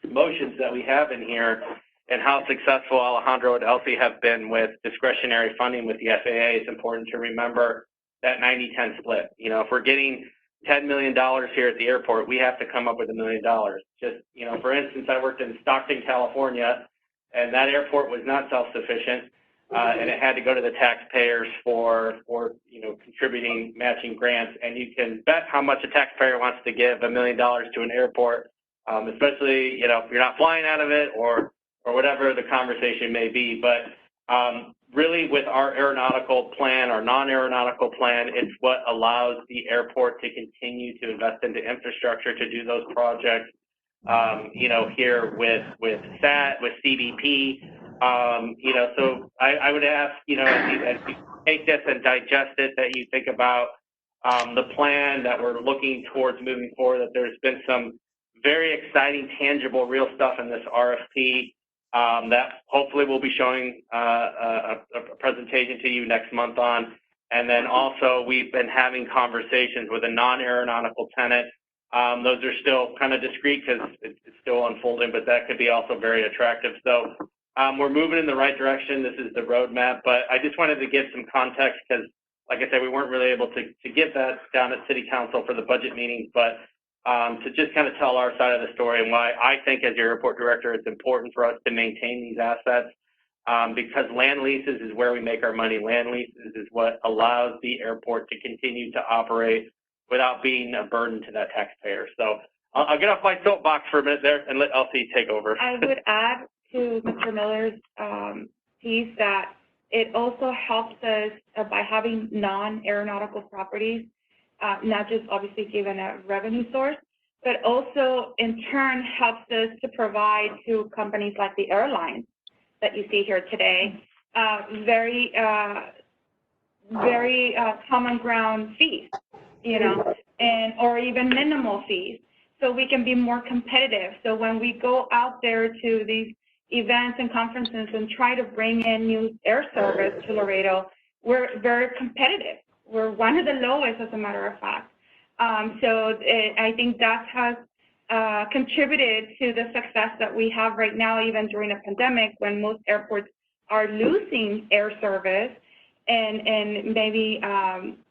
motions that we have in here and how successful Alejandro and Elsie have been with discretionary funding with the FAA, it's important to remember that 90-10 split. If we're getting $10 million here at the airport, we have to come up with $1 million. Just, for instance, I worked in Stockton, California, and that airport was not self-sufficient, and it had to go to the taxpayers for contributing matching grants. And you can bet how much a taxpayer wants to give $1 million to an airport, especially, if you're not flying out of it or whatever the conversation may be. But really, with our aeronautical plan, our non-aeronautical plan, it's what allows the airport to continue to invest into infrastructure to do those projects. Here with SAT, with CBP, so I would ask, as you take this and digest it, that you think about the plan that we're looking towards moving forward, that there's been some very exciting, tangible, real stuff in this RFP that hopefully we'll be showing a presentation to you next month on. And then also we've been having conversations with a non-aeronautical tenant. Those are still kind of discreet because it's still unfolding, but that could be also very attractive. So we're moving in the right direction. This is the roadmap, but I just wanted to give some context because, like I said, we weren't really able to get that down at City Council for the budget meetings, but to just kind of tell our side of the story and why I think as your airport director, it's important for us to maintain these assets because land leases is where we make our money. Land leases is what allows the airport to continue to operate without being a burden to that taxpayer. So I'll get off my soapbox for a minute there and let Elsie take over. I would add to Mr. Miller's piece that it also helps us by having non-aeronautical properties, not just obviously given a revenue source, but also in turn helps us to provide to companies like the airlines that you see here today, very common ground fees, or even minimal fees, so we can be more competitive. So when we go out there to these events and conferences and try to bring in new air service to Laredo, we're very competitive. We're one of the lowest, as a matter of fact. I think that has contributed to the success that we have right now, even during a pandemic when most airports are losing air service and maybe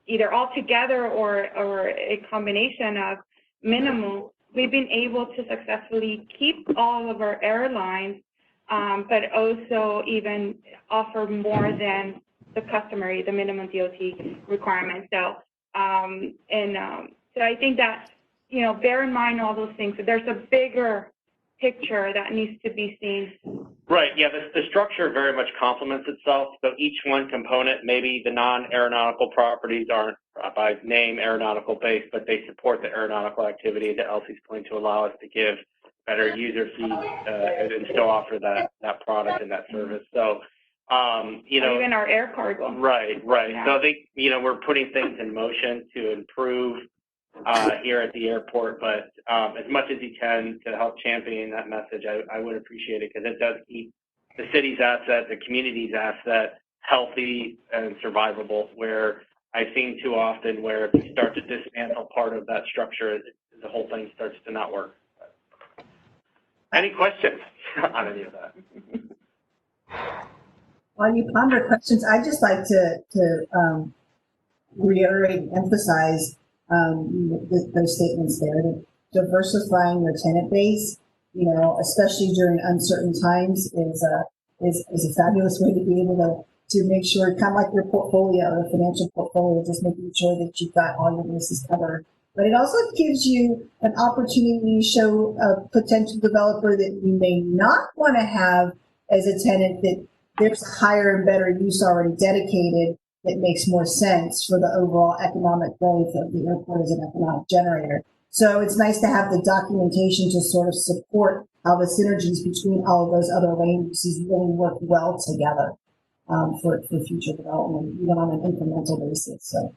either altogether or a combination of minimal. We've been able to successfully keep all of our airlines, but also even offer more than the customary, the minimum DOT requirements. So, so I think that, bear in mind all those things. There's a bigger picture that needs to be seen. Right, yeah, the structure very much complements itself. So each one component, maybe the non-aeronautical properties aren't by name aeronautical based, but they support the aeronautical activity to Elsie's point to allow us to give better user fees and still offer that product and that service. So, even our air cargo. Right. Yeah. So I think, we're putting things in motion to improve here at the airport, but as much as you can to help champion that message, I would appreciate it because it does keep the city's asset, the community's asset healthy and survivable, where I've seen too often where if you start to dismantle part of that structure, the whole thing starts to not work. Any questions on any of that? While you ponder questions, I'd just like to reiterate and emphasize those statements there. That diversifying your tenant base, especially during uncertain times, is a fabulous way to be able to make sure, kind of like your portfolio, your financial portfolio, just making sure that you've got all your bases covered. But it also gives you an opportunity to show a potential developer that you may not want to have as a tenant that there's a higher and better use already dedicated that makes more sense for the overall economic growth of the airport as an economic generator. So it's nice to have the documentation to sort of support how the synergies between all of those other land uses really work well together for future development, even on an incremental basis. So.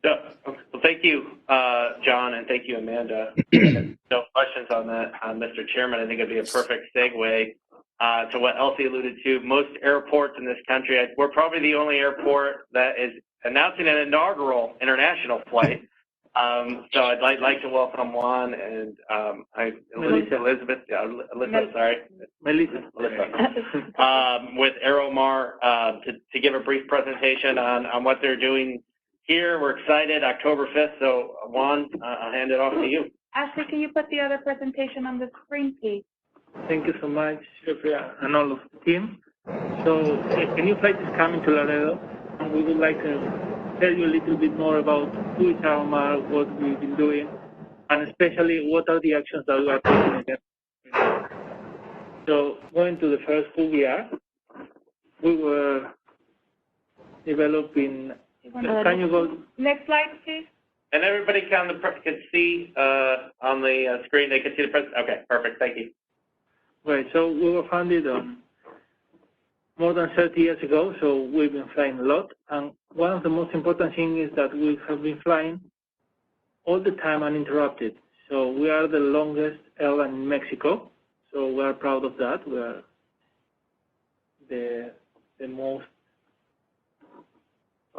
Yeah. Well, thank you, John, and thank you, Amanda. No questions on that, Mr. Chairman. I think it'd be a perfect segue to what Elsie alluded to. Most airports in this country, we're probably the only airport that is announcing an inaugural international flight. So I'd like to welcome Juan and Elizabeth, with Aeromar to give a brief presentation on what they're doing here. We're excited. October 5th. So Juan, I'll hand it off to you. Ashley, can you put the other presentation on the screen, please? Thank you so much, Jeffrey, and all of the team. So a new flight is coming to Laredo, and we would like to tell you a little bit more about who is Armar, what we've been doing, and especially what are the actions that we are taking against. So going to the first, who we are. We were developing. Can you go? Next slide, please. And everybody can see on the screen. They can see the presentation. Okay, perfect. Thank you. Right. So we were founded more than 30 years ago. So we've been flying a lot. And one of the most important things is that we have been flying all the time uninterrupted. So we are the longest airline in Mexico. So we are proud of that. We are the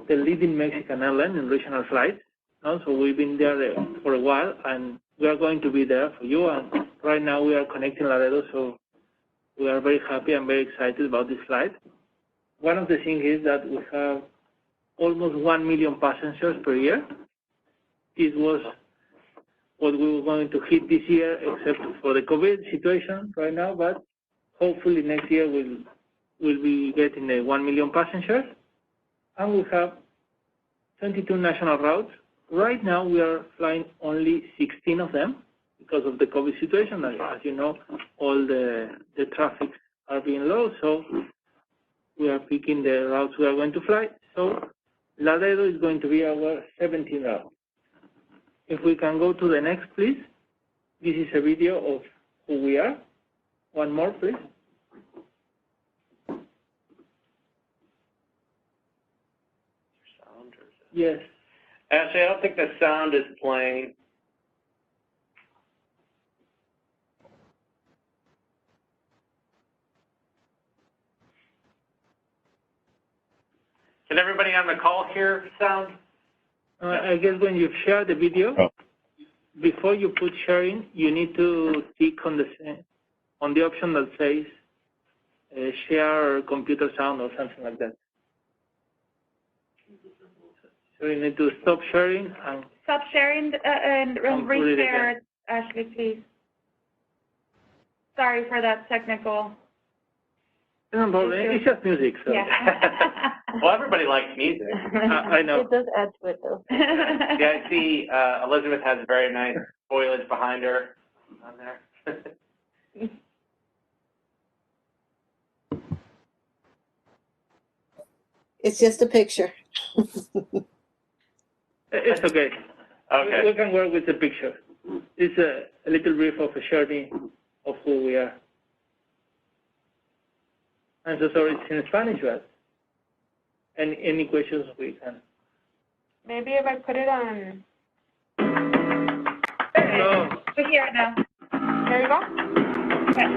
leading Mexican airline in regional flights. So we've been there for a while, and we are going to be there for you. And right now we are connecting Laredo, so we are very happy and very excited about this flight. One of the things is that we have almost 1 million passengers per year. This was what we were going to hit this year, except for the COVID situation right now, but hopefully next year we'll be getting the 1 million passengers. And we have 22 national routes. Right now, we are flying only 16 of them because of the COVID situation. As you know, all the traffic are being low, so we are picking the routes we are going to fly. So Laredo is going to be our 17th route. If we can go to the next, please. This is a video of who we are. One more, please. Yes. Actually, I don't think the sound is playing. Can everybody on the call hear sound? I guess when you share the video, before you put sharing, you need to click on the option that says share computer sound or something like that. So you need to stop sharing and stop sharing and reshare, Ashley, please. Sorry for that technical. No problem. It's just music. So. Yeah. Well, everybody likes music. I know. It does add to it, though. Yeah, I see Elizabeth has very nice foliage behind her on there. It's just a picture. It's okay. Okay. We can work with the picture. It's a little brief of a sharing of who we are. I'm so sorry, it's in Spanish, but any questions we can. Maybe if I put it on. No. We hear it now. There you go. Okay.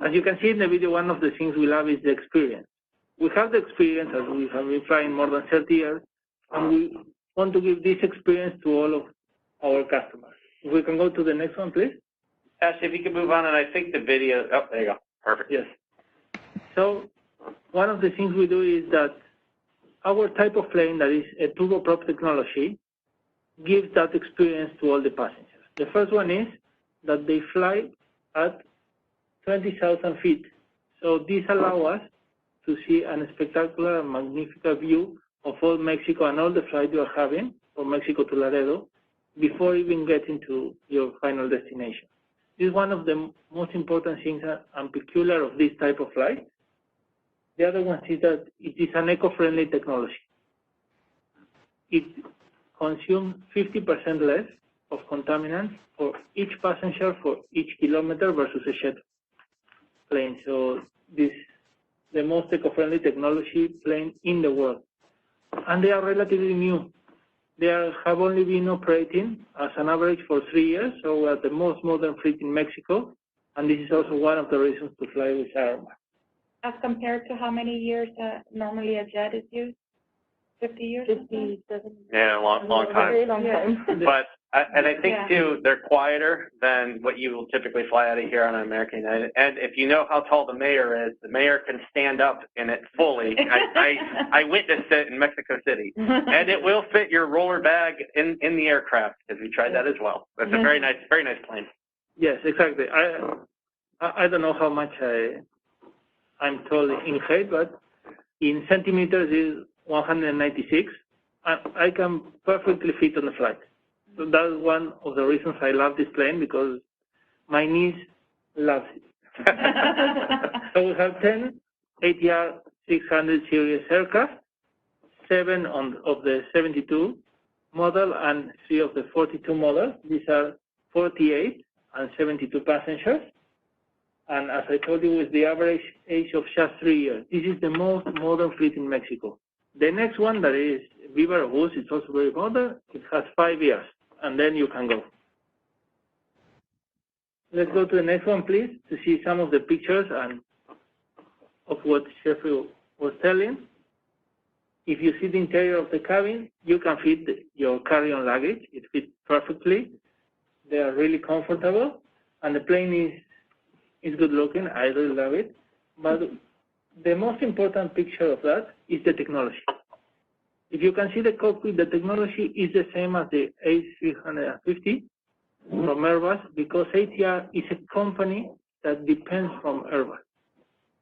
As you can see in the video, one of the things we love is the experience. We have the experience as we have been flying more than 30 years, and we want to give this experience to all of our customers. If we can go to the next one, please. Ashley, if you can move on, and I think the video, oh, there you go. Perfect. Yes. So one of the things we do is that our type of plane, that is a turboprop technology, gives that experience to all the passengers. The first one is that they fly at 20,000 feet. So this allows us to see a spectacular and magnificent view of all Mexico and all the flights you are having from Mexico to Laredo before even getting to your final destination. This is one of the most important things and peculiar of this type of flight. The other one is that it is an eco-friendly technology. It consumes 50% less of contaminants for each passenger for each kilometer versus a jet plane. So this the most eco-friendly technology plane in the world. And they are relatively new. They have only been operating as an average for 3 years, so we are the most modern fleet in Mexico, and this is also one of the reasons to fly with Airpot. As compared to how many years normally a jet is used? 50 years? 57. Yeah, long time. Very long time. But and I think too, they're quieter than what you will typically fly out of here on American United. And if you know how tall the mayor is, the mayor can stand up in it fully. I witnessed it in Mexico City, and it will fit your roller bag in the aircraft because we tried that as well. It's a very nice plane. Yes, exactly. I don't know how much I'm told in height, but in centimeters is 196, and I can perfectly fit on the flight. So that's one of the reasons I love this plane, because my niece loves it. So we have 10 ATR 600 series aircraft, 7 of the 72 model and 3 of the 42 model. These are 48 and 72 passengers. And as I told you, with the average age of just 3 years, this is the most modern fleet in Mexico. The next one, that is Viva Aerobus, it's also very modern. It has 5 years, and then you can go. Let's go to the next one, please, to see some of the pictures and of what Sheffield was telling. If you see the interior of the cabin, you can fit your carry-on luggage. It fits perfectly. They are really comfortable, and the plane is good looking. I really love it. But the most important picture of that is the technology. If you can see the cockpit, the technology is the same as the A350 from Airbus, because ATR is a company that depends from Airbus.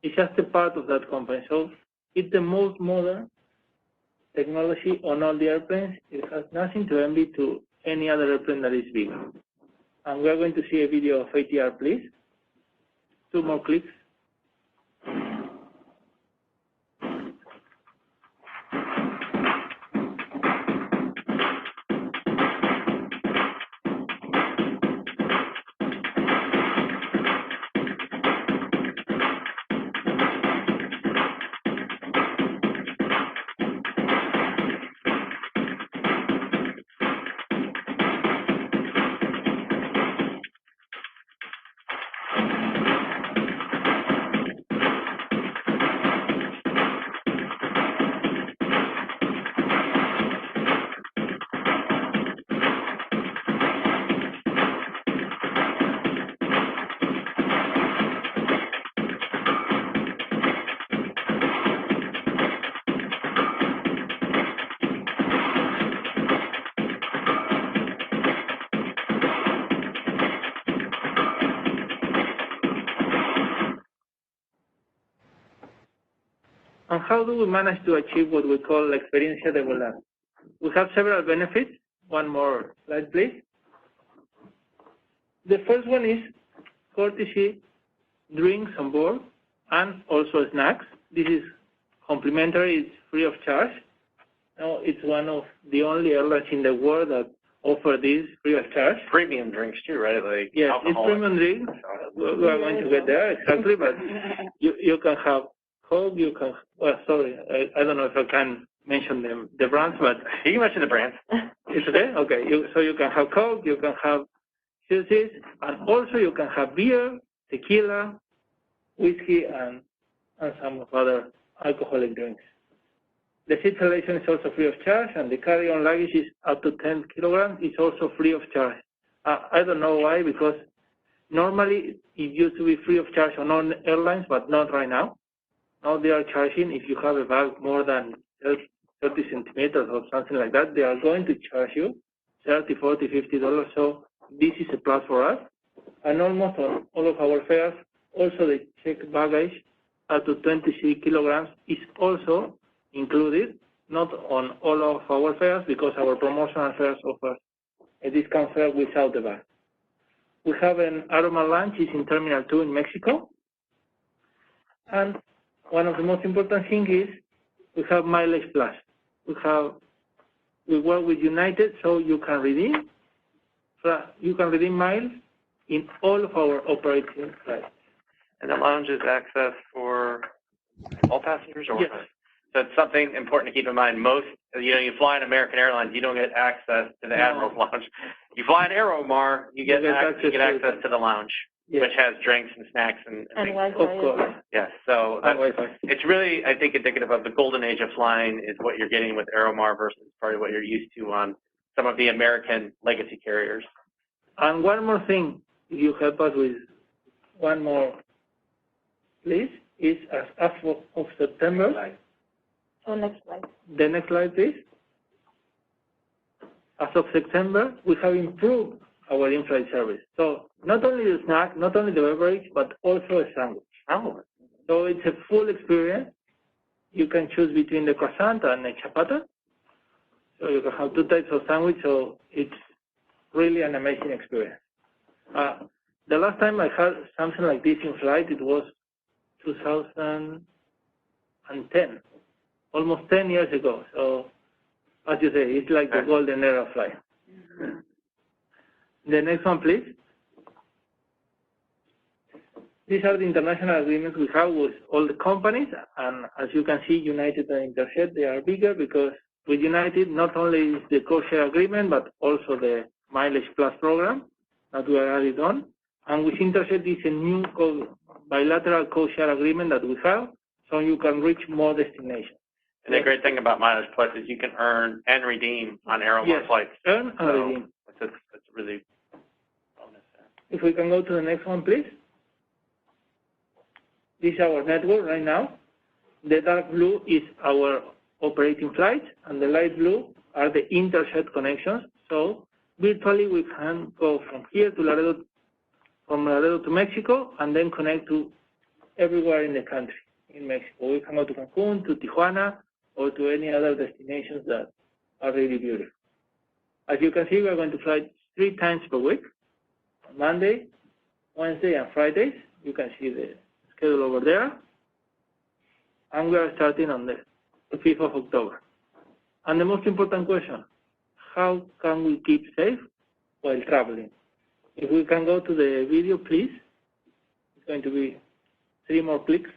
It's just a part of that company. So it's the most modern technology on all the airplanes. It has nothing to envy to any other airplane that is bigger. And we're going to see a video of ATR, please. 2 more clicks. And how do we manage to achieve what we call la experiencia de volar? We have several benefits. One more slide, please. The first one is courtesy drinks on board and also snacks. This is complimentary, it's free of charge. Now, it's one of the only airlines in the world that offer this free of charge. Premium drinks too, right? Like yes, it's premium drinks. We are going to get there, exactly, but you can have Coke, you can, well, sorry, I don't know if I can mention the brands, but... You can mention the brands. It's okay? Okay, so you can have Coke, you can have juices, and also you can have beer, tequila, whiskey, and some other alcoholic drinks. The seat selection is also free of charge, and the carry-on luggage is up to 10 kilograms. It's also free of charge. I don't know why, because normally it used to be free of charge on all airlines, but not right now. Now they are charging if you have a bag more than 30 centimeters or something like that. They are going to charge you $30, $40, $50. So this is a plus for us. And almost on all of our fares, also the checked baggage up to 23 kilograms is also included, not on all of our fares, because our promotional fares offer a discount fare without the bag. We have an aroma lunch is in Terminal 2 in Mexico. And one of the most important things is we have Mileage Plus. We work with United, so you can redeem miles in all of our operating flights. And the lounge is access for All passengers or? Yes. So it's something important to keep in mind. Most, you fly on American Airlines, you don't get access to the Admiral's Lounge. You fly on Aeromar, you get access to the lounge, which has drinks and snacks and Wi-Fi. Of course. Yes, so it's really, I think, indicative of the golden age of flying is what you're getting with Aeromar versus probably what you're used to on some of the American legacy carriers. And one more thing, if you help us with one more, please, is as of September. So next slide. The next slide, please. As of September, we have improved our in-flight service. So not only the snack, not only the beverage, but also a sandwich. Oh. So it's a full experience. You can choose between the croissant and the chapata. So you can have two types of sandwich. So it's really an amazing experience. The last time I had something like this in flight, it was 2010, almost 10 years ago. So as you say, it's like the golden era of flight. The next one, please. These are the international agreements we have with all the companies, and as you can see, United and Interjet, they are bigger because with United, not only is the co-share agreement, but also the Mileage Plus program that we are added on. And with Interjet, is a new bilateral co-share agreement that we have, so you can reach more destinations. And the great thing about Mileage Plus is you can earn and redeem on Aeromar flights. Earn and redeem. That's really bonus there. If we can go to the next one, please. This is our network right now. The dark blue is our operating flights, and the light blue are the Interjet connections. So virtually we can go from here to Laredo, from Laredo to Mexico, and then connect to everywhere in the country in Mexico. We can go to Cancun, to Tijuana, or to any other destinations that are really beautiful. As you can see, we are going to fly 3 times per week, on Monday, Wednesday, and Fridays. You can see the schedule over there. And we are starting on the 5th of October. And the most important question, how can we keep safe while traveling? If we can go to the video, please. It's going to be 3 more clicks.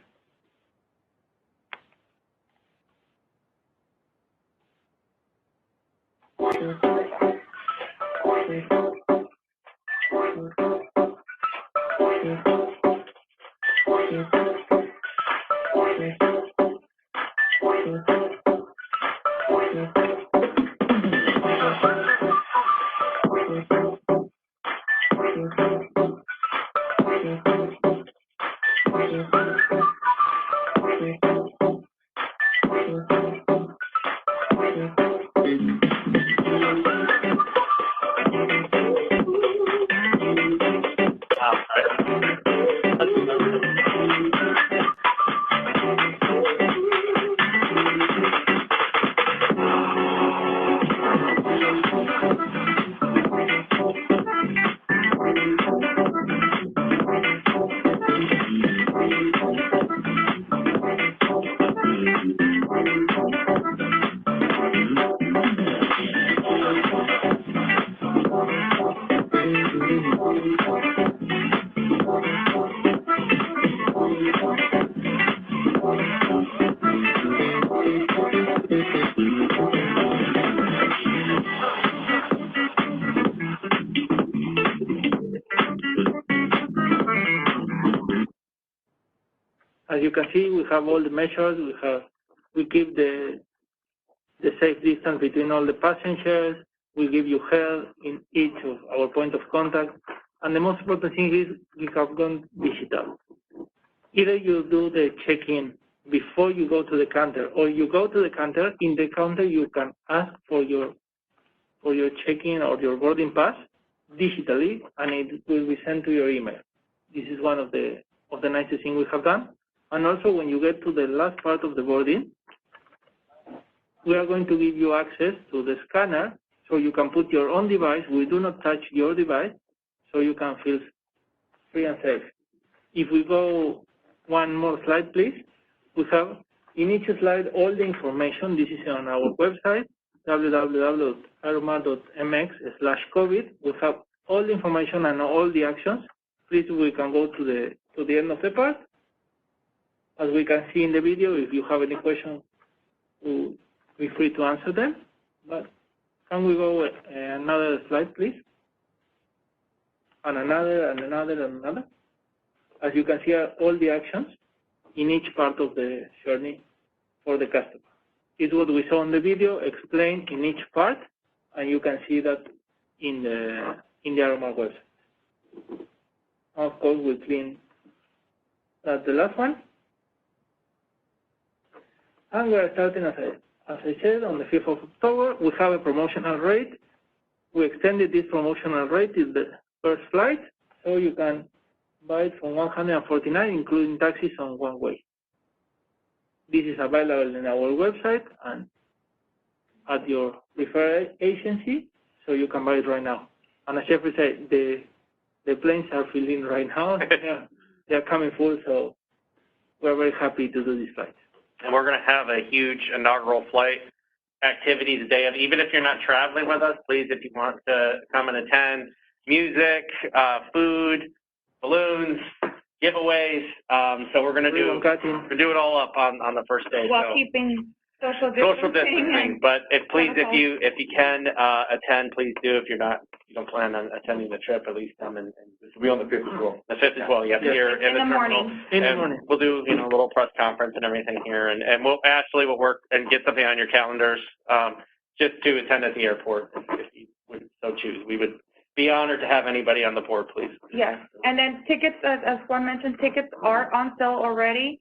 As you can see, we have all the measures. We keep the safe distance between all the passengers. We give you help in each of our point of contact. And the most important thing is we have gone digital. Either you do the check-in before you go to the counter, or you go to the counter. In the counter, you can ask for your check-in or your boarding pass digitally, and it will be sent to your email. This is one of the nicest things we have done. And also, when you get to the last part of the boarding, we are going to give you access to the scanner so you can put your own device. We do not touch your device, so you can feel free and safe. If we go one more slide, please. We have in each slide all the information. This is on our website, www.aeromar.mx/COVID. We have all the information and all the actions. Please, we can go to the end of the part. As we can see in the video, if you have any questions, be free to answer them. But can we go another slide, please? And another, and another, and another. As you can see, all the actions in each part of the journey for the customer. It's what we saw in the video, explained in each part, and you can see that in the Airpot website. Of course, we clean that's the last one. And we are starting, as I said, on the 5th of October. We have a promotional rate. We extended this promotional rate in the first flight, so you can buy it from $149, including taxes on one way. This is available in our website and at your preferred agency, so you can buy it right now. And as Jeffrey said, the planes are filling right now. They're coming full, so we're very happy to do this flight. And we're going to have a huge inaugural flight activity the day of. Even if you're not traveling with us, please, if you want to come and attend, music, food, balloons, giveaways. So we're going to do it all up on the first day. While keeping social distancing. But if you can attend, please do. If you don't plan on attending the trip, at least come and this will be on the 5th as well. The 5th as well, yeah. Here in the terminal. In the morning. We'll do a little press conference and everything here, and we'll work and get something on your calendars just to attend at the airport if you would so choose. We would be honored to have anybody on the board, please. Yes, and then tickets, as Juan mentioned, tickets are on sale already,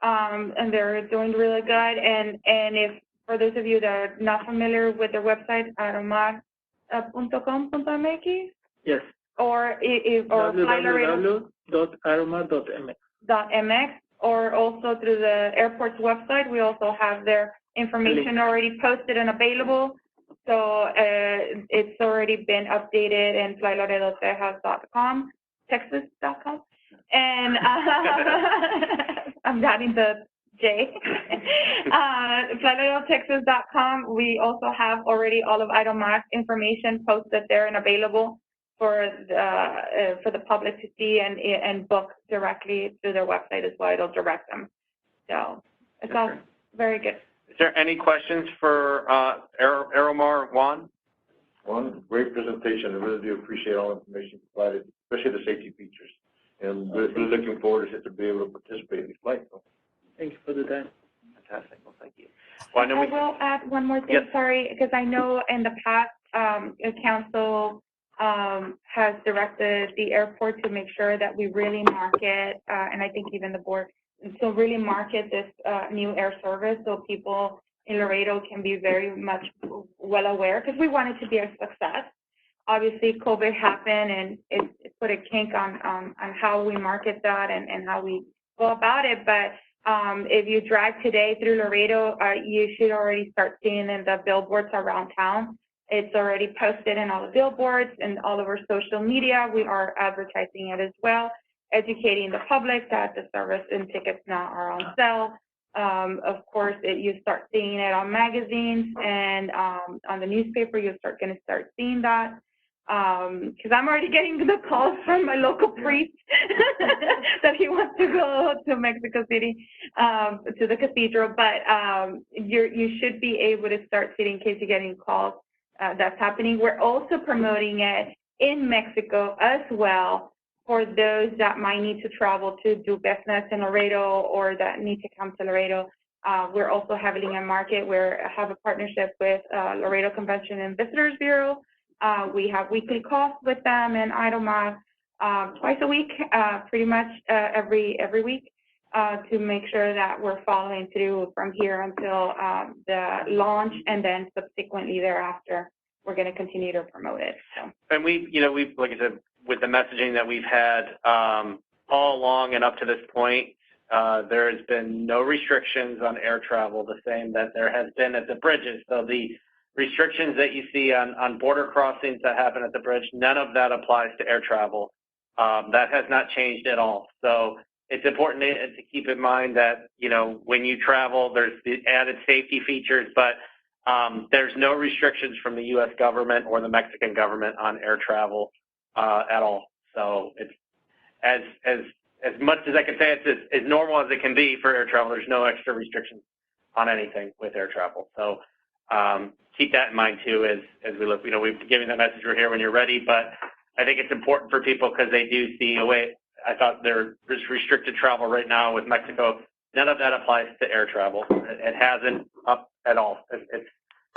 and they're doing really good. And if, for those of you that are not familiar with their website, aeromar.com.mx? Yes. Or www.aeromar.mx. Or also through the airport's website, we also have their information already posted and available. So it's already been updated in flylaredo.texas.com, Texas.com, and I'm adding the J. flylaredo.texas.com. We also have already all of Aeromar's information posted there and available for the public to see and book directly through their website as well. It'll direct them. So it's all very good. Is there any questions for Aeromar, Juan? One, great presentation. I really do appreciate all the information provided, especially the safety features. And we're looking forward to be able to participate in these flights. Thank you for the time. Fantastic. Well, thank you. Well, I will add one more thing, yes. Sorry, because I know in the past, council has directed the airport to make sure that we really market, and I think even the board, so really market this new air service so people in Laredo can be very much well aware, because we want it to be a success. Obviously, COVID happened, and it put a kink on how we market that and how we go about it. But if you drive today through Laredo, you should already start seeing in the billboards around town. It's already posted in all the billboards and all of our social media. We are advertising it as well, educating the public that the service and tickets now are on sale. Of course, you start seeing it on magazines and on the newspaper. You're going to start seeing that. Because I'm already getting the calls from my local priest that he wants to go to Mexico City, to the cathedral. But you should be able to start seeing in case you're getting calls. That's happening. We're also promoting it in Mexico as well for those that might need to travel to do business in Laredo or that need to come to Laredo. We're also heavily in market. We have a partnership with Laredo Convention and Visitors Bureau. We have weekly calls with them and Aeromar twice a week, pretty much every week, to make sure that we're following through from here until the launch, and then subsequently thereafter, we're going to continue to promote it. So. And we've, like I said, with the messaging that we've had all along and up to this point, there has been no restrictions on air travel, the same that there has been at the bridges. So the restrictions that you see on border crossings that happen at the bridge, none of that applies to air travel. That has not changed at all. So it's important to keep in mind that, when you travel, there's the added safety features, but there's no restrictions from the U.S. government or the Mexican government on air travel at all. So it's as as much as I can say, it's as normal as it can be for air travel. There's no extra restrictions on anything with air travel. So keep that in mind too as we look. You know, we've given that message. We're here when you're ready, but I think it's important for people because they do see a way. I thought there's restricted travel right now with Mexico. None of that applies to air travel. It hasn't up at all. It's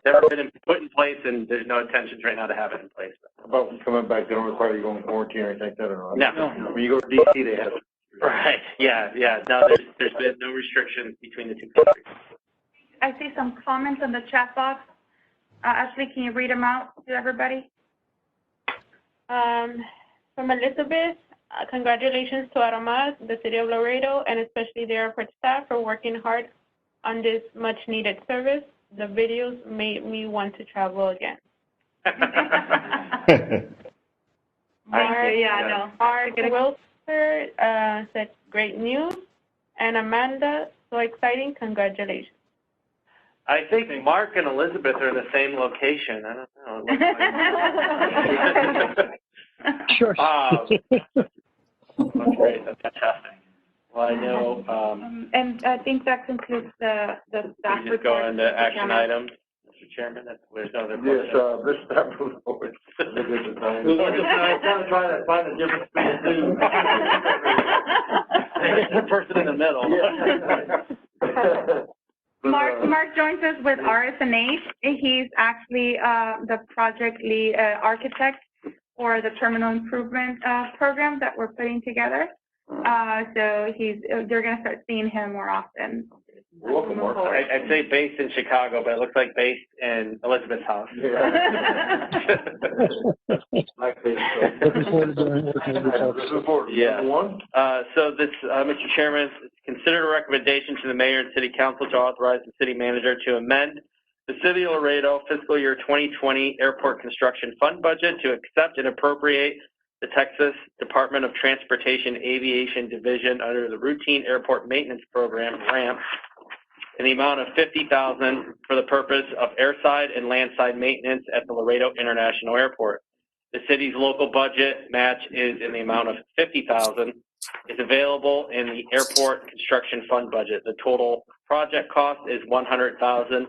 never been put in place, and there's no intentions right now to have it in place. About coming back, they don't require you to go in quarantine or anything like that, or not? No. When you go to DC, they have it. Right. Yeah. No, there's been no restrictions between the two countries. I see some comments in the chat box. Ashley, can you read them out to everybody? From Elizabeth, congratulations to Aromas, the City of Laredo, and especially the airport staff for working hard on this much-needed service. The videos made me want to travel again. Mark Wilson said, great news. And Amanda, so exciting, congratulations. I think Mark and Elizabeth are in the same location. I don't know. Sure. That's great. That's fantastic. Well, I know. And I think that concludes the staff we just go into action items, Mr. Chairman. There's no other question. Yes, this staff report. I'm trying to find a difference between the The person in the middle. two. Mark joins us with RSNH. He's actually the project lead architect for the terminal improvement program that we're putting together. So you're going to start seeing him more often. Welcome, Mark. I'd say based in Chicago, but it looks like based in Elizabeth's house. Yeah. Yeah. So this, Mr. Chairman, consider a recommendation to the mayor and city council to authorize the city manager to amend the City of Laredo fiscal year 2020 airport construction fund budget to accept and appropriate the Texas Department of Transportation Aviation Division under the Routine Airport Maintenance Program, RAMP, in the amount of $50,000 for the purpose of airside and landside maintenance at the Laredo International Airport. The city's local budget match is in the amount of $50,000. It's available in the airport construction fund budget. The total project cost is $100,000.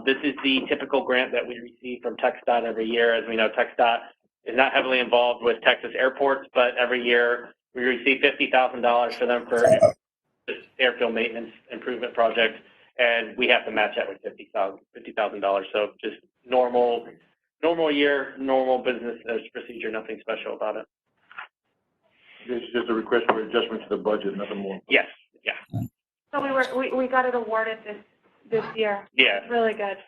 This is the typical grant that we receive from TxDOT every year. As we know, TxDOT is not heavily involved with Texas airports, but every year we receive $50,000 for them for airfield maintenance improvement projects, and we have to match that with $50,000. So just normal year, normal business procedure, nothing special about it. This is just a request for adjustment to the budget, nothing more. Yes, yeah. So we got it awarded this year. Yeah. Really good.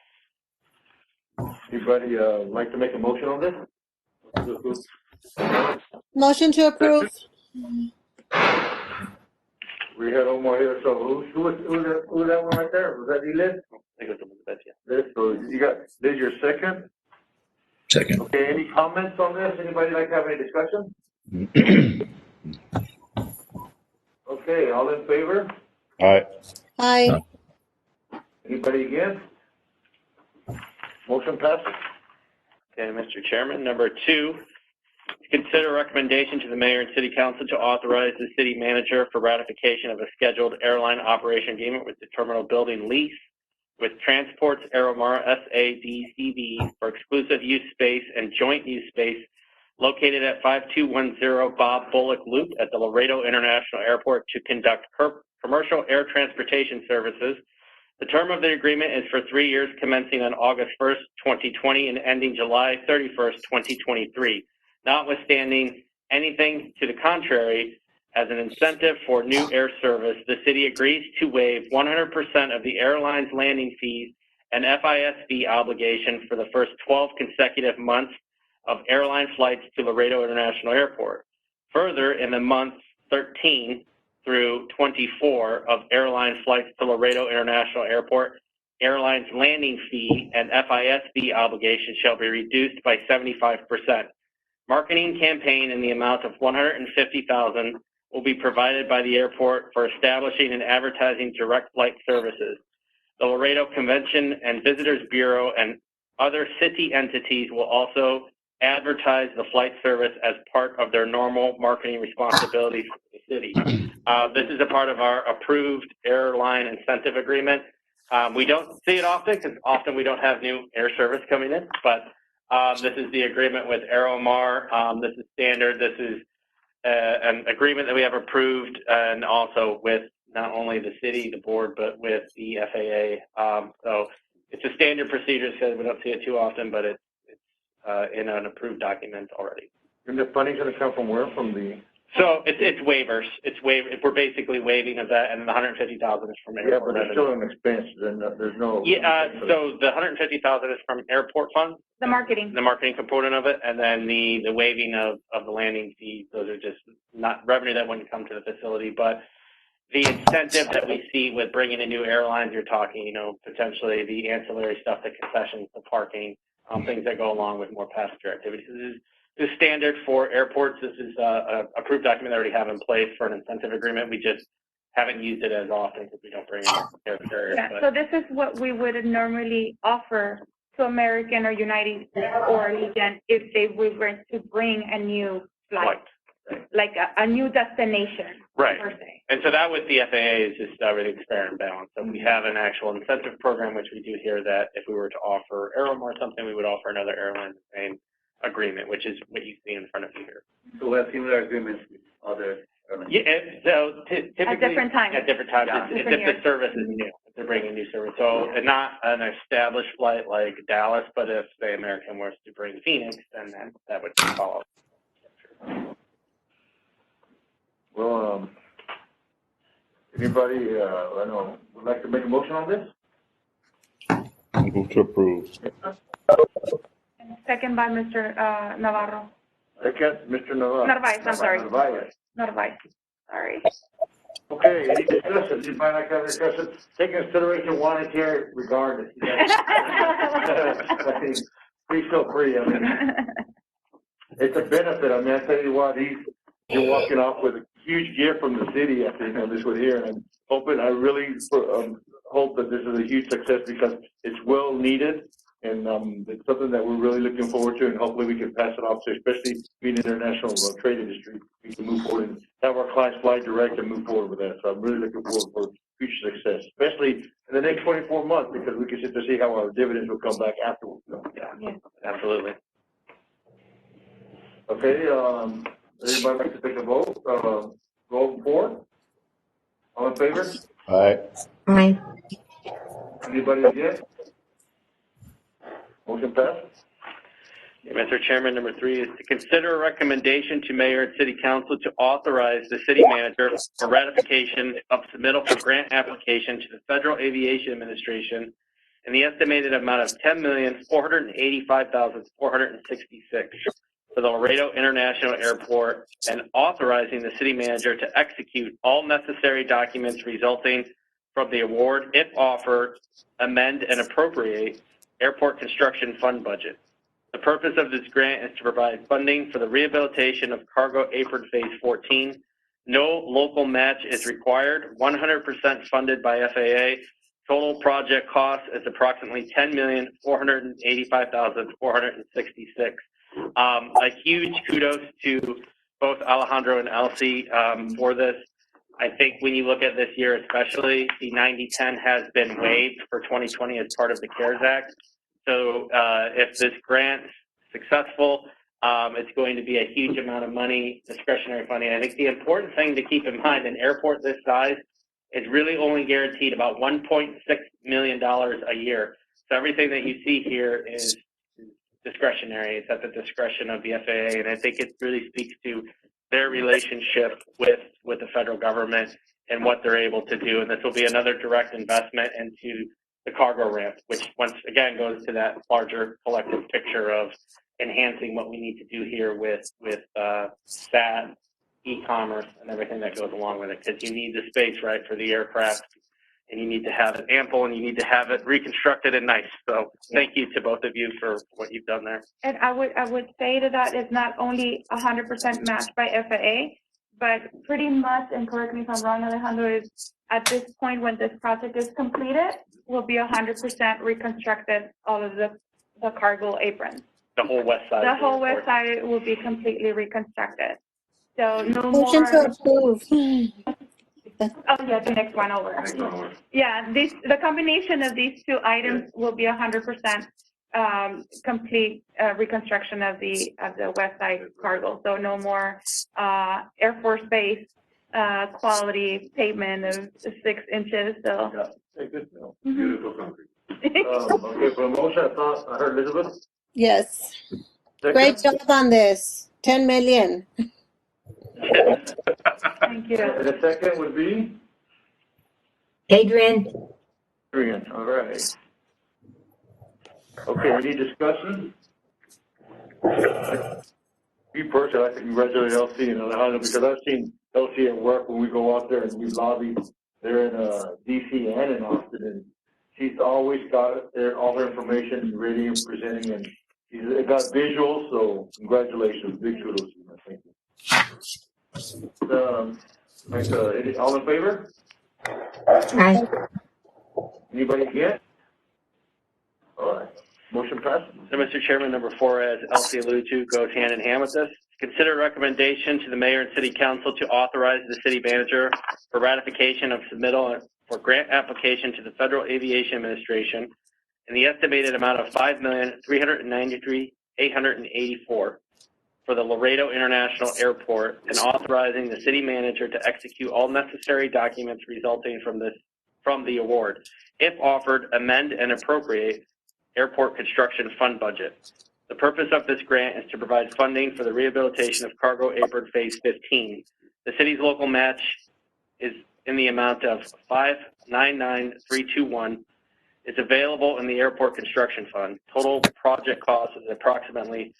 Anybody like to make a motion on this? Motion to approve. We had one more here, so who was that one right there? Was that you, Liz? I think it was Elizabeth, yeah. Liz, so you got, Liz, your second? Second. Okay, any comments on this? Anybody like to have any discussion? Okay, all in favor? All right. Aye. Anybody against? Motion passes. Okay, Mr. Chairman, number 2, consider a recommendation to the mayor and city council to authorize the city manager for ratification of a scheduled airline operation agreement with the terminal building lease with Transports Aeromar SADCB for exclusive use space and joint use space located at 5210 Bob Bullock Loop at the Laredo International Airport to conduct commercial air transportation services. The term of the agreement is for 3 years, commencing on August 1st, 2020 and ending July 31st, 2023. Notwithstanding anything to the contrary, as an incentive for new air service, the city agrees to waive 100% of the airline's landing fees and FISB obligation for the first 12 consecutive months of airline flights to Laredo International Airport. Further, in the months 13 through 24 of airline flights to Laredo International Airport, airline's landing fee and FISB obligation shall be reduced by 75%. Marketing campaign in the amount of $150,000 will be provided by the airport for establishing and advertising direct flight services. The Laredo Convention and Visitors Bureau and other city entities will also advertise the flight service as part of their normal marketing responsibilities for the city. This is a part of our approved airline incentive agreement. We don't see it often because often we don't have new air service coming in, but this is the agreement with Aeromar. This is standard. This is an agreement that we have approved, and also with not only the city, the board, but with the FAA. So it's a standard procedure, so we don't see it too often, but it's in an approved document already. And the funding's going to come from where? From the... So it's waivers. We're basically waiving of that, and the $150,000 is from airport. Yeah, but there's still an expense. There's no... Yeah, so the $150,000 is from airport funds. The marketing component of it, and then the waiving of the landing fee. Those are just not revenue that wouldn't come to the facility, but the incentive that we see with bringing in new airlines, you're talking, potentially the ancillary stuff, the concessions, the parking, things that go along with more passenger activities. This is standard for airports. This is an approved document that we already have in place for an incentive agreement. We just haven't used it as often because we don't bring in air carriers. Yeah, so this is what we would normally offer to American or United or Allegiant if they were to bring a new flight, like a new destination, right? Per se. And so that with the FAA is just everything's fair and balanced. So we have an actual incentive program, which we do here, that if we were to offer Aeromar or something, we would offer another airline the same agreement, which is what you see in front of you here. So we have similar agreements with other airlines? Yeah, so typically at different times. At different times, Yeah. if the service is new, if they're bringing new service. So not an established flight like Dallas, but if, say, American was to bring Phoenix, then that would follow. Well, anybody, I know, would like to make a motion on this? Move to approve. Second by Mr. Navarro. Second, Mr. Navarro. Narvaez, I'm sorry. Narvaez. Narvaez. Sorry. Okay, any discussion? Anybody like to have a discussion? Take into consideration monetary regardless. Please feel free. I mean, it's a benefit. I mean, I tell you what, you're walking off with a huge gift from the city after this one here, and I really hope that this is a huge success because it's well needed. And it's something that we're really looking forward to, and hopefully we can pass it off to, especially being an international trade industry, we can move forward and have our clients fly direct and move forward with that. So I'm really looking forward for future success, especially in the next 24 months, because we can sit to see how our dividends will come back afterwards. So, Yeah, absolutely. Okay, everybody like to take a vote? Vote for? All in favor? Aye. Aye. Anybody against? Motion passed. Mr. Chairman, number 3 is to consider a recommendation to Mayor and City Council to authorize the City Manager for ratification of submittal for grant application to the Federal Aviation Administration in the estimated amount of $10,485,466 for the Laredo International Airport, and authorizing the City Manager to execute all necessary documents resulting from the award, if offered, amend and appropriate Airport Construction Fund budget. The purpose of this grant is to provide funding for the rehabilitation of Cargo Apron Phase 14. No local match is required, 100% funded by FAA. Total project cost is approximately $10,485,466. A huge kudos to both Alejandro and Elsie for this. I think when you look at this year especially, the 90-10 has been waived for 2020 as part of the CARES Act. So if this grant's successful, it's going to be a huge amount of money, discretionary funding. I think the important thing to keep in mind, an airport this size is really only guaranteed about $1.6 million a year. So everything that you see here is discretionary. It's at the discretion of the FAA, and I think it really speaks to their relationship with the federal government and what they're able to do. And this will be another direct investment into the cargo ramp, which once again goes to that larger collective picture of enhancing what we need to do here with SAT, e-commerce, and everything that goes along with it. Because you need the space, right, for the aircraft, and you need to have it ample, and you need to have it reconstructed and nice. So thank you to both of you for what you've done there. And I would say that it's not only 100% matched by FAA, but pretty much, and correct me if I'm wrong, Alejandro, is at this point when this project is completed, will be 100% reconstructed, all of the cargo aprons. The whole west side. The whole west side will be completely reconstructed. So no Motion to more. approve. Oh, yeah, the next one over. Next one over. Yeah, the combination of these two items will be 100% complete reconstruction of the west side cargo. So no more Air Force Base quality pavement of 6 inches. So. Yeah, hey, good to know. Beautiful concrete. Okay, for the motion, I heard Elizabeth. Yes. Second? Great job on this. 10 million. Thank you. And the second would be? Adrian? Adrian, all right. Okay, any discussion? Me personally, I'd like to congratulate LC and Alejandro because I've seen LC at work when we go out there and we lobby. They're in DC and in Austin, and she's always got all her information ready and presenting, and she's got visuals. So congratulations, big kudos to you, man. Thank you. All in favor? Aye. Anybody against? All right. Motion passes. So, Mr. Chairman, number 4, as Elsie alluded to, goes hand in hand with this. Consider recommendation to the mayor and city council to authorize the city manager for ratification of submittal for grant application to the Federal Aviation Administration in the estimated amount of $5,393,884 for the Laredo International Airport, and authorizing the city manager to execute all necessary documents resulting from the award. If offered, amend and appropriate Airport Construction Fund budget. The purpose of this grant is to provide funding for the rehabilitation of Cargo Apron Phase 15. The city's local match is in the amount of $599,321. It's available in the Airport Construction Fund. Total project cost is approximately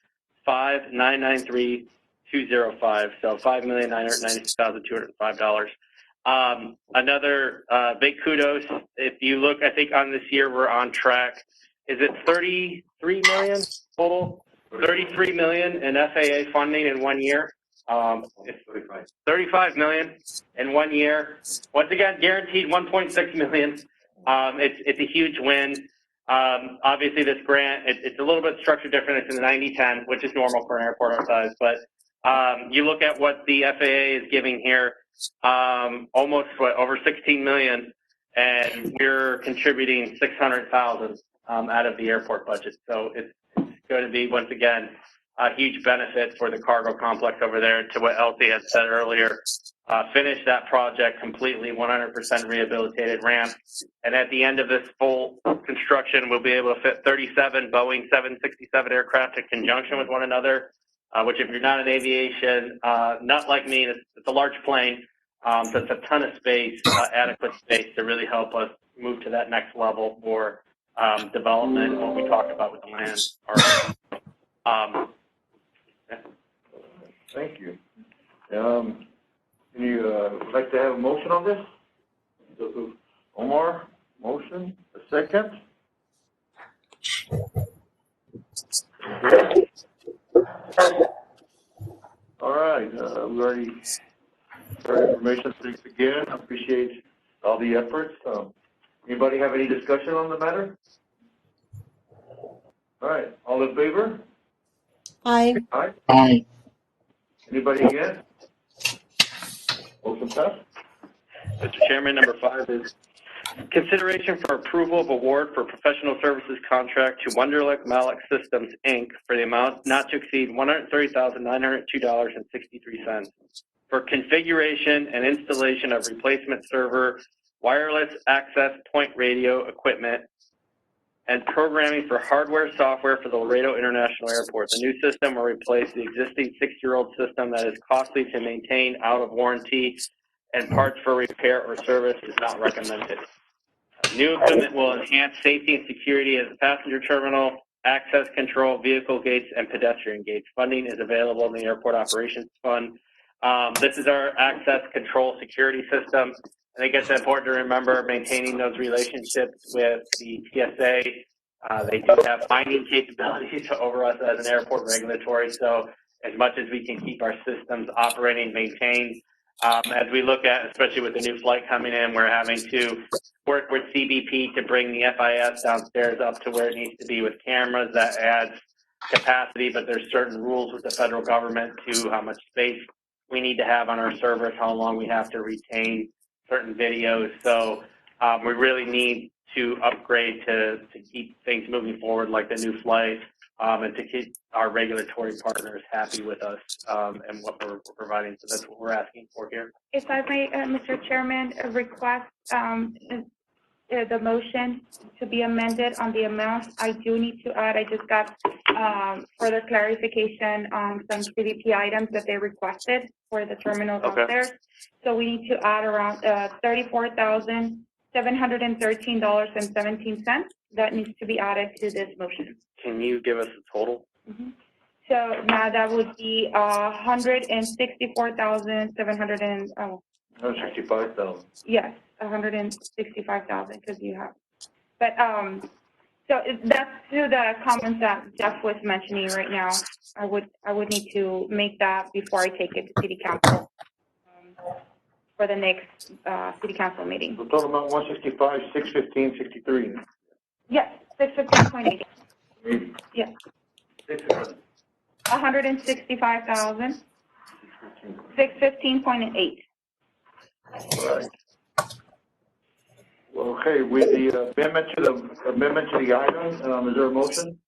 $5,993,205, so $5,996,205. Another big kudos. If you look, I think on this year we're on track. Is it 33 million total? 33 million in FAA funding in 1 year. It's 35 million in 1 year. Once again, guaranteed 1.6 million. It's a huge win. Obviously, this grant, it's a little bit structured different. It's in the 90-10, which is normal for an airport our size. But you look at what the FAA is giving here, almost over 16 million, and we're contributing 600,000 out of the airport budget. So it's going to be, once again, a huge benefit for the cargo complex over there. To what Elsie had said earlier, finish that project completely, 100% rehabilitated ramp. And at the end of this full construction, we'll be able to fit 37 Boeing 767 aircraft in conjunction with one another, which if you're not in aviation, not like me, it's a large plane. So it's a ton of space, adequate space to really help us move to that next level for development, what we talked about with the land. Thank you. You like to have a motion on this? Omar, motion, a second. All right, we already heard information. Thanks again. I appreciate all the efforts. Anybody have any discussion on the matter? All right, all in favor? Aye. Aye. Aye. Anybody against? Motion passed. Mr. Chairman, number 5 is consideration for approval of award for professional services contract to Wunderlich Malek Systems, Inc. for the amount not to exceed $130,902.63 for configuration and installation of replacement server, wireless access point radio equipment, and programming for hardware software for the Laredo International Airport. The new system will replace the existing 6-year-old system that is costly to maintain, out of warranty, and parts for repair or service is not recommended. New equipment will enhance safety and security at the passenger terminal, access control, vehicle gates, and pedestrian gates. Funding is available in the Airport Operations Fund. This is our access control security system. I think it's important to remember maintaining those relationships with the TSA. They do have binding capabilities over us as an airport regulatory, so as much as we can keep our systems operating, maintained. As we look at, especially with the new flight coming in, we're having to work with CBP to bring the FIS downstairs up to where it needs to be with cameras. That adds capacity, but there's certain rules with the federal government to how much space we need to have on our servers, how long we have to retain certain videos. So we really need to upgrade to keep things moving forward, like the new flight, and to keep our regulatory partners happy with us and what we're providing. So that's what we're asking for here. If I may, Mr. Chairman, request the motion to be amended on the amount. I do need to add, I just got further clarification on some CBP items that they requested for the terminal downstairs. So we need to add around $34,713.17. That needs to be added to this motion. Can you give us a total? Mm-hmm. So now that would be 164,700 165,000. Yes, 165,000 because you have. But so that's to the comments that Jeff was mentioning right now. I would need to make that before I take it to City Council for the next City Council meeting. The total amount 165, 615, 63. Yes, 615.8. Yes. 165,000. 615.8. Right. Well, okay, with the amendment to the item, is there a motion?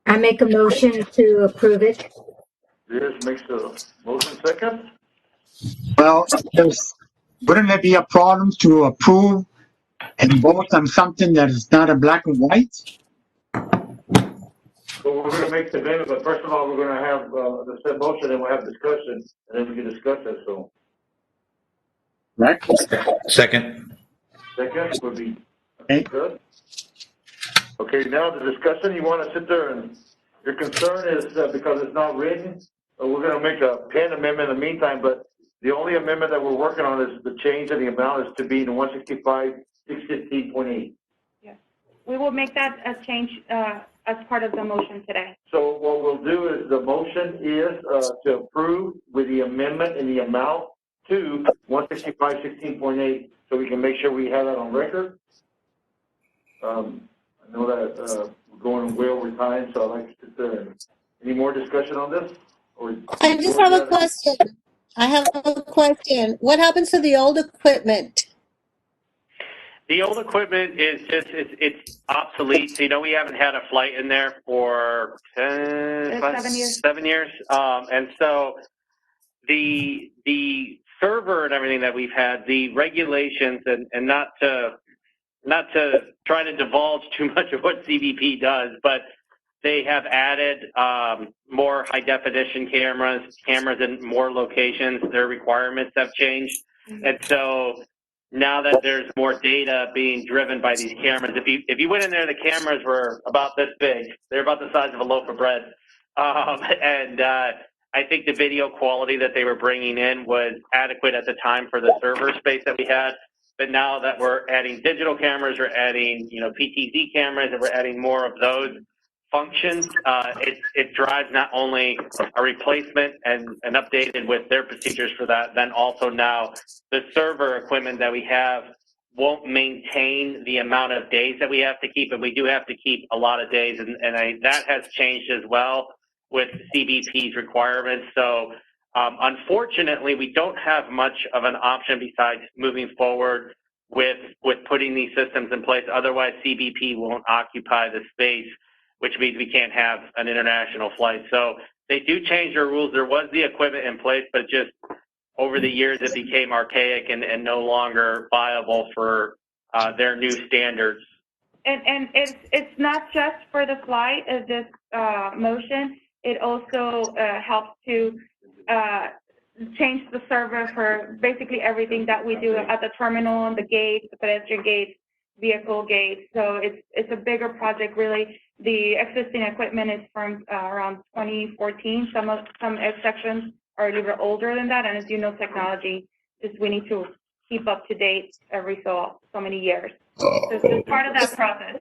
I make a motion to approve it. Yes, makes a motion. Second. Well, wouldn't it be a problem to approve and vote on something that is not a black and white? Well, we're going to make the amendment, but first of all, we're going to have the said motion, and we'll have discussion, and then we can discuss it. So. Right. Second. Second would be good. Okay, now the discussion, you want to sit there and your concern is because it's not written, we're going to make a pen amendment in the meantime, but the only amendment that we're working on is the change of the amount is to be in 165, 615.8. Yes. We will make that a change as part of the motion today. So what we'll do is the motion is to approve with the amendment in the amount to 165, 16.8, so we can make sure we have that on record. I know that we're going way over time, so I'd like to sit there. Any more discussion on this? Or I just have a question. What happens to the old equipment? The old equipment is just, it's obsolete. So, you know, we haven't had a flight in there for 7 years. And so the server and everything that we've had, the regulations, and not to try to divulge too much of what CBP does, but they have added more high definition cameras in more locations. Their requirements have changed. And so now that there's more data being driven by these cameras, if you went in there, the cameras were about this big. They're about the size of a loaf of bread. I think the video quality that they were bringing in was adequate at the time for the server space that we had. But now that we're adding digital cameras, we're adding, you know, PTZ cameras, and we're adding more of those functions, it drives not only a replacement and updated with their procedures for that, then also now the server equipment that we have won't maintain the amount of days that we have to keep, and we do have to keep a lot of days, and that has changed as well with CBP's requirements. So unfortunately, we don't have much of an option besides moving forward with putting these systems in place. Otherwise, CBP won't occupy the space, which means we can't have an international flight. So they do change their rules. There was the equipment in place, but just over the years it became archaic and no longer viable for their new standards. And it's not just for the flight of this motion. It also helps to change the server for basically everything that we do at the terminal, and the gates, the pedestrian gates, vehicle gates. So it's a bigger project, really. The existing equipment is from around 2014. Some sections are a little bit older than that, and as you know, technology is we need to keep up to date every so many years. So it's part of that process.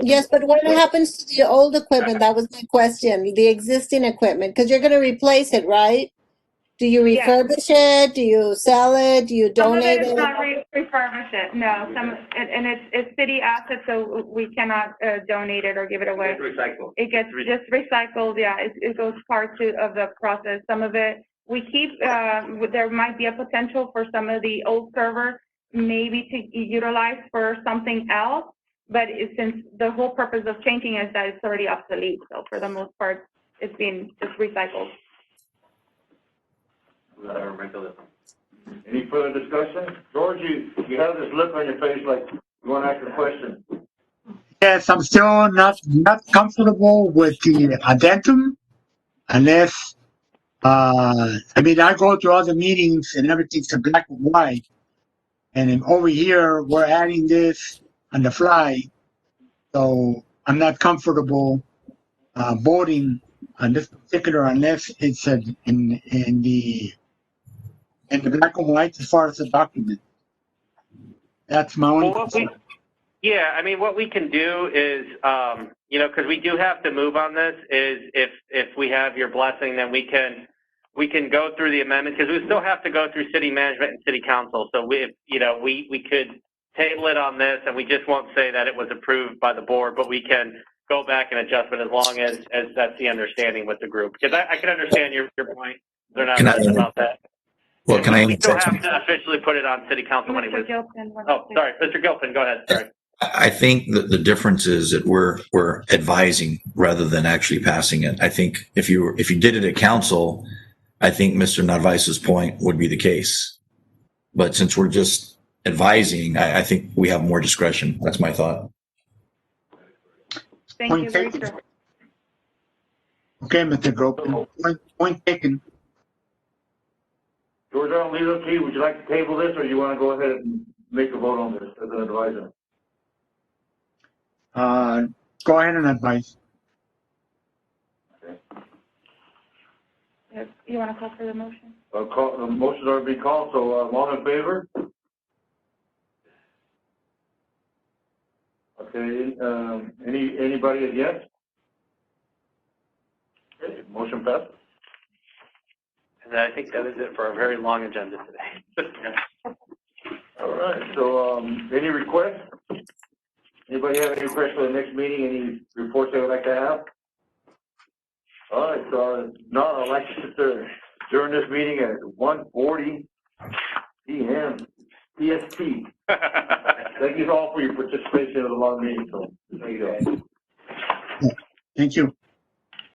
Yes, but what happens to the old equipment? That was my question. The existing equipment, because you're going to replace it, right? Do you refurbish it? Do you sell it? Do you donate it? Some of it is not refurbish it. No, and it's city assets, so we cannot donate it or give it away. It's recycled. It gets just recycled. Yeah, it goes part of the process. Some of it we keep, there might be a potential for some of the old server maybe to utilize for something else, but since the whole purpose of changing is that it's already obsolete, so for the most part, it's being just recycled. Any further discussion? George, you have this look on your face like you want to ask a question. Yes, I'm still not comfortable with the addendum unless, I mean, I go to other meetings and everything's in black and white. And then over here, we're adding this on the fly. So I'm not comfortable voting on this particular unless it's in the black and white as far as the document. That's my only concern. Yeah, I mean, what we can do is, you know, because we do have to move on this, is if we have your blessing, then we can go through the amendment, because we still have to go through city management and city council. So we could table it on this, and we just won't say that it was approved by the board, but we can go back and adjust it as long as that's the understanding with the group. Because I can understand your point. They're not upset about that. Well, can I we still have to officially put it on city council anyway. Oh, sorry, Mr. Gilpin, go ahead. Sorry. I think that the difference is that we're advising rather than actually passing it. I think if you did it at council, I think Mr. Narvaez's point would be the case. But since we're just advising, I think we have more discretion. That's my thought. Thank you. Very true. Okay, Mr. Gilpin. Point taken. George, I'll leave it up to you. Would you like to table this, or you want to go ahead and make a vote on this as an advisor? Go ahead and advise. Okay. You want to call for the motion? The motion's already been called, so all in favor? Okay. Anybody against? Okay. Motion passes. And I think that is it for a very long agenda today. All right. So, any requests? Anybody have any requests for the next meeting? Any reports they would like to have? All right. So, no, I'd like to sit there during this meeting at 1:40 p.m. PST. Thank you all for your participation in the long meeting. So, there you go. Thank you.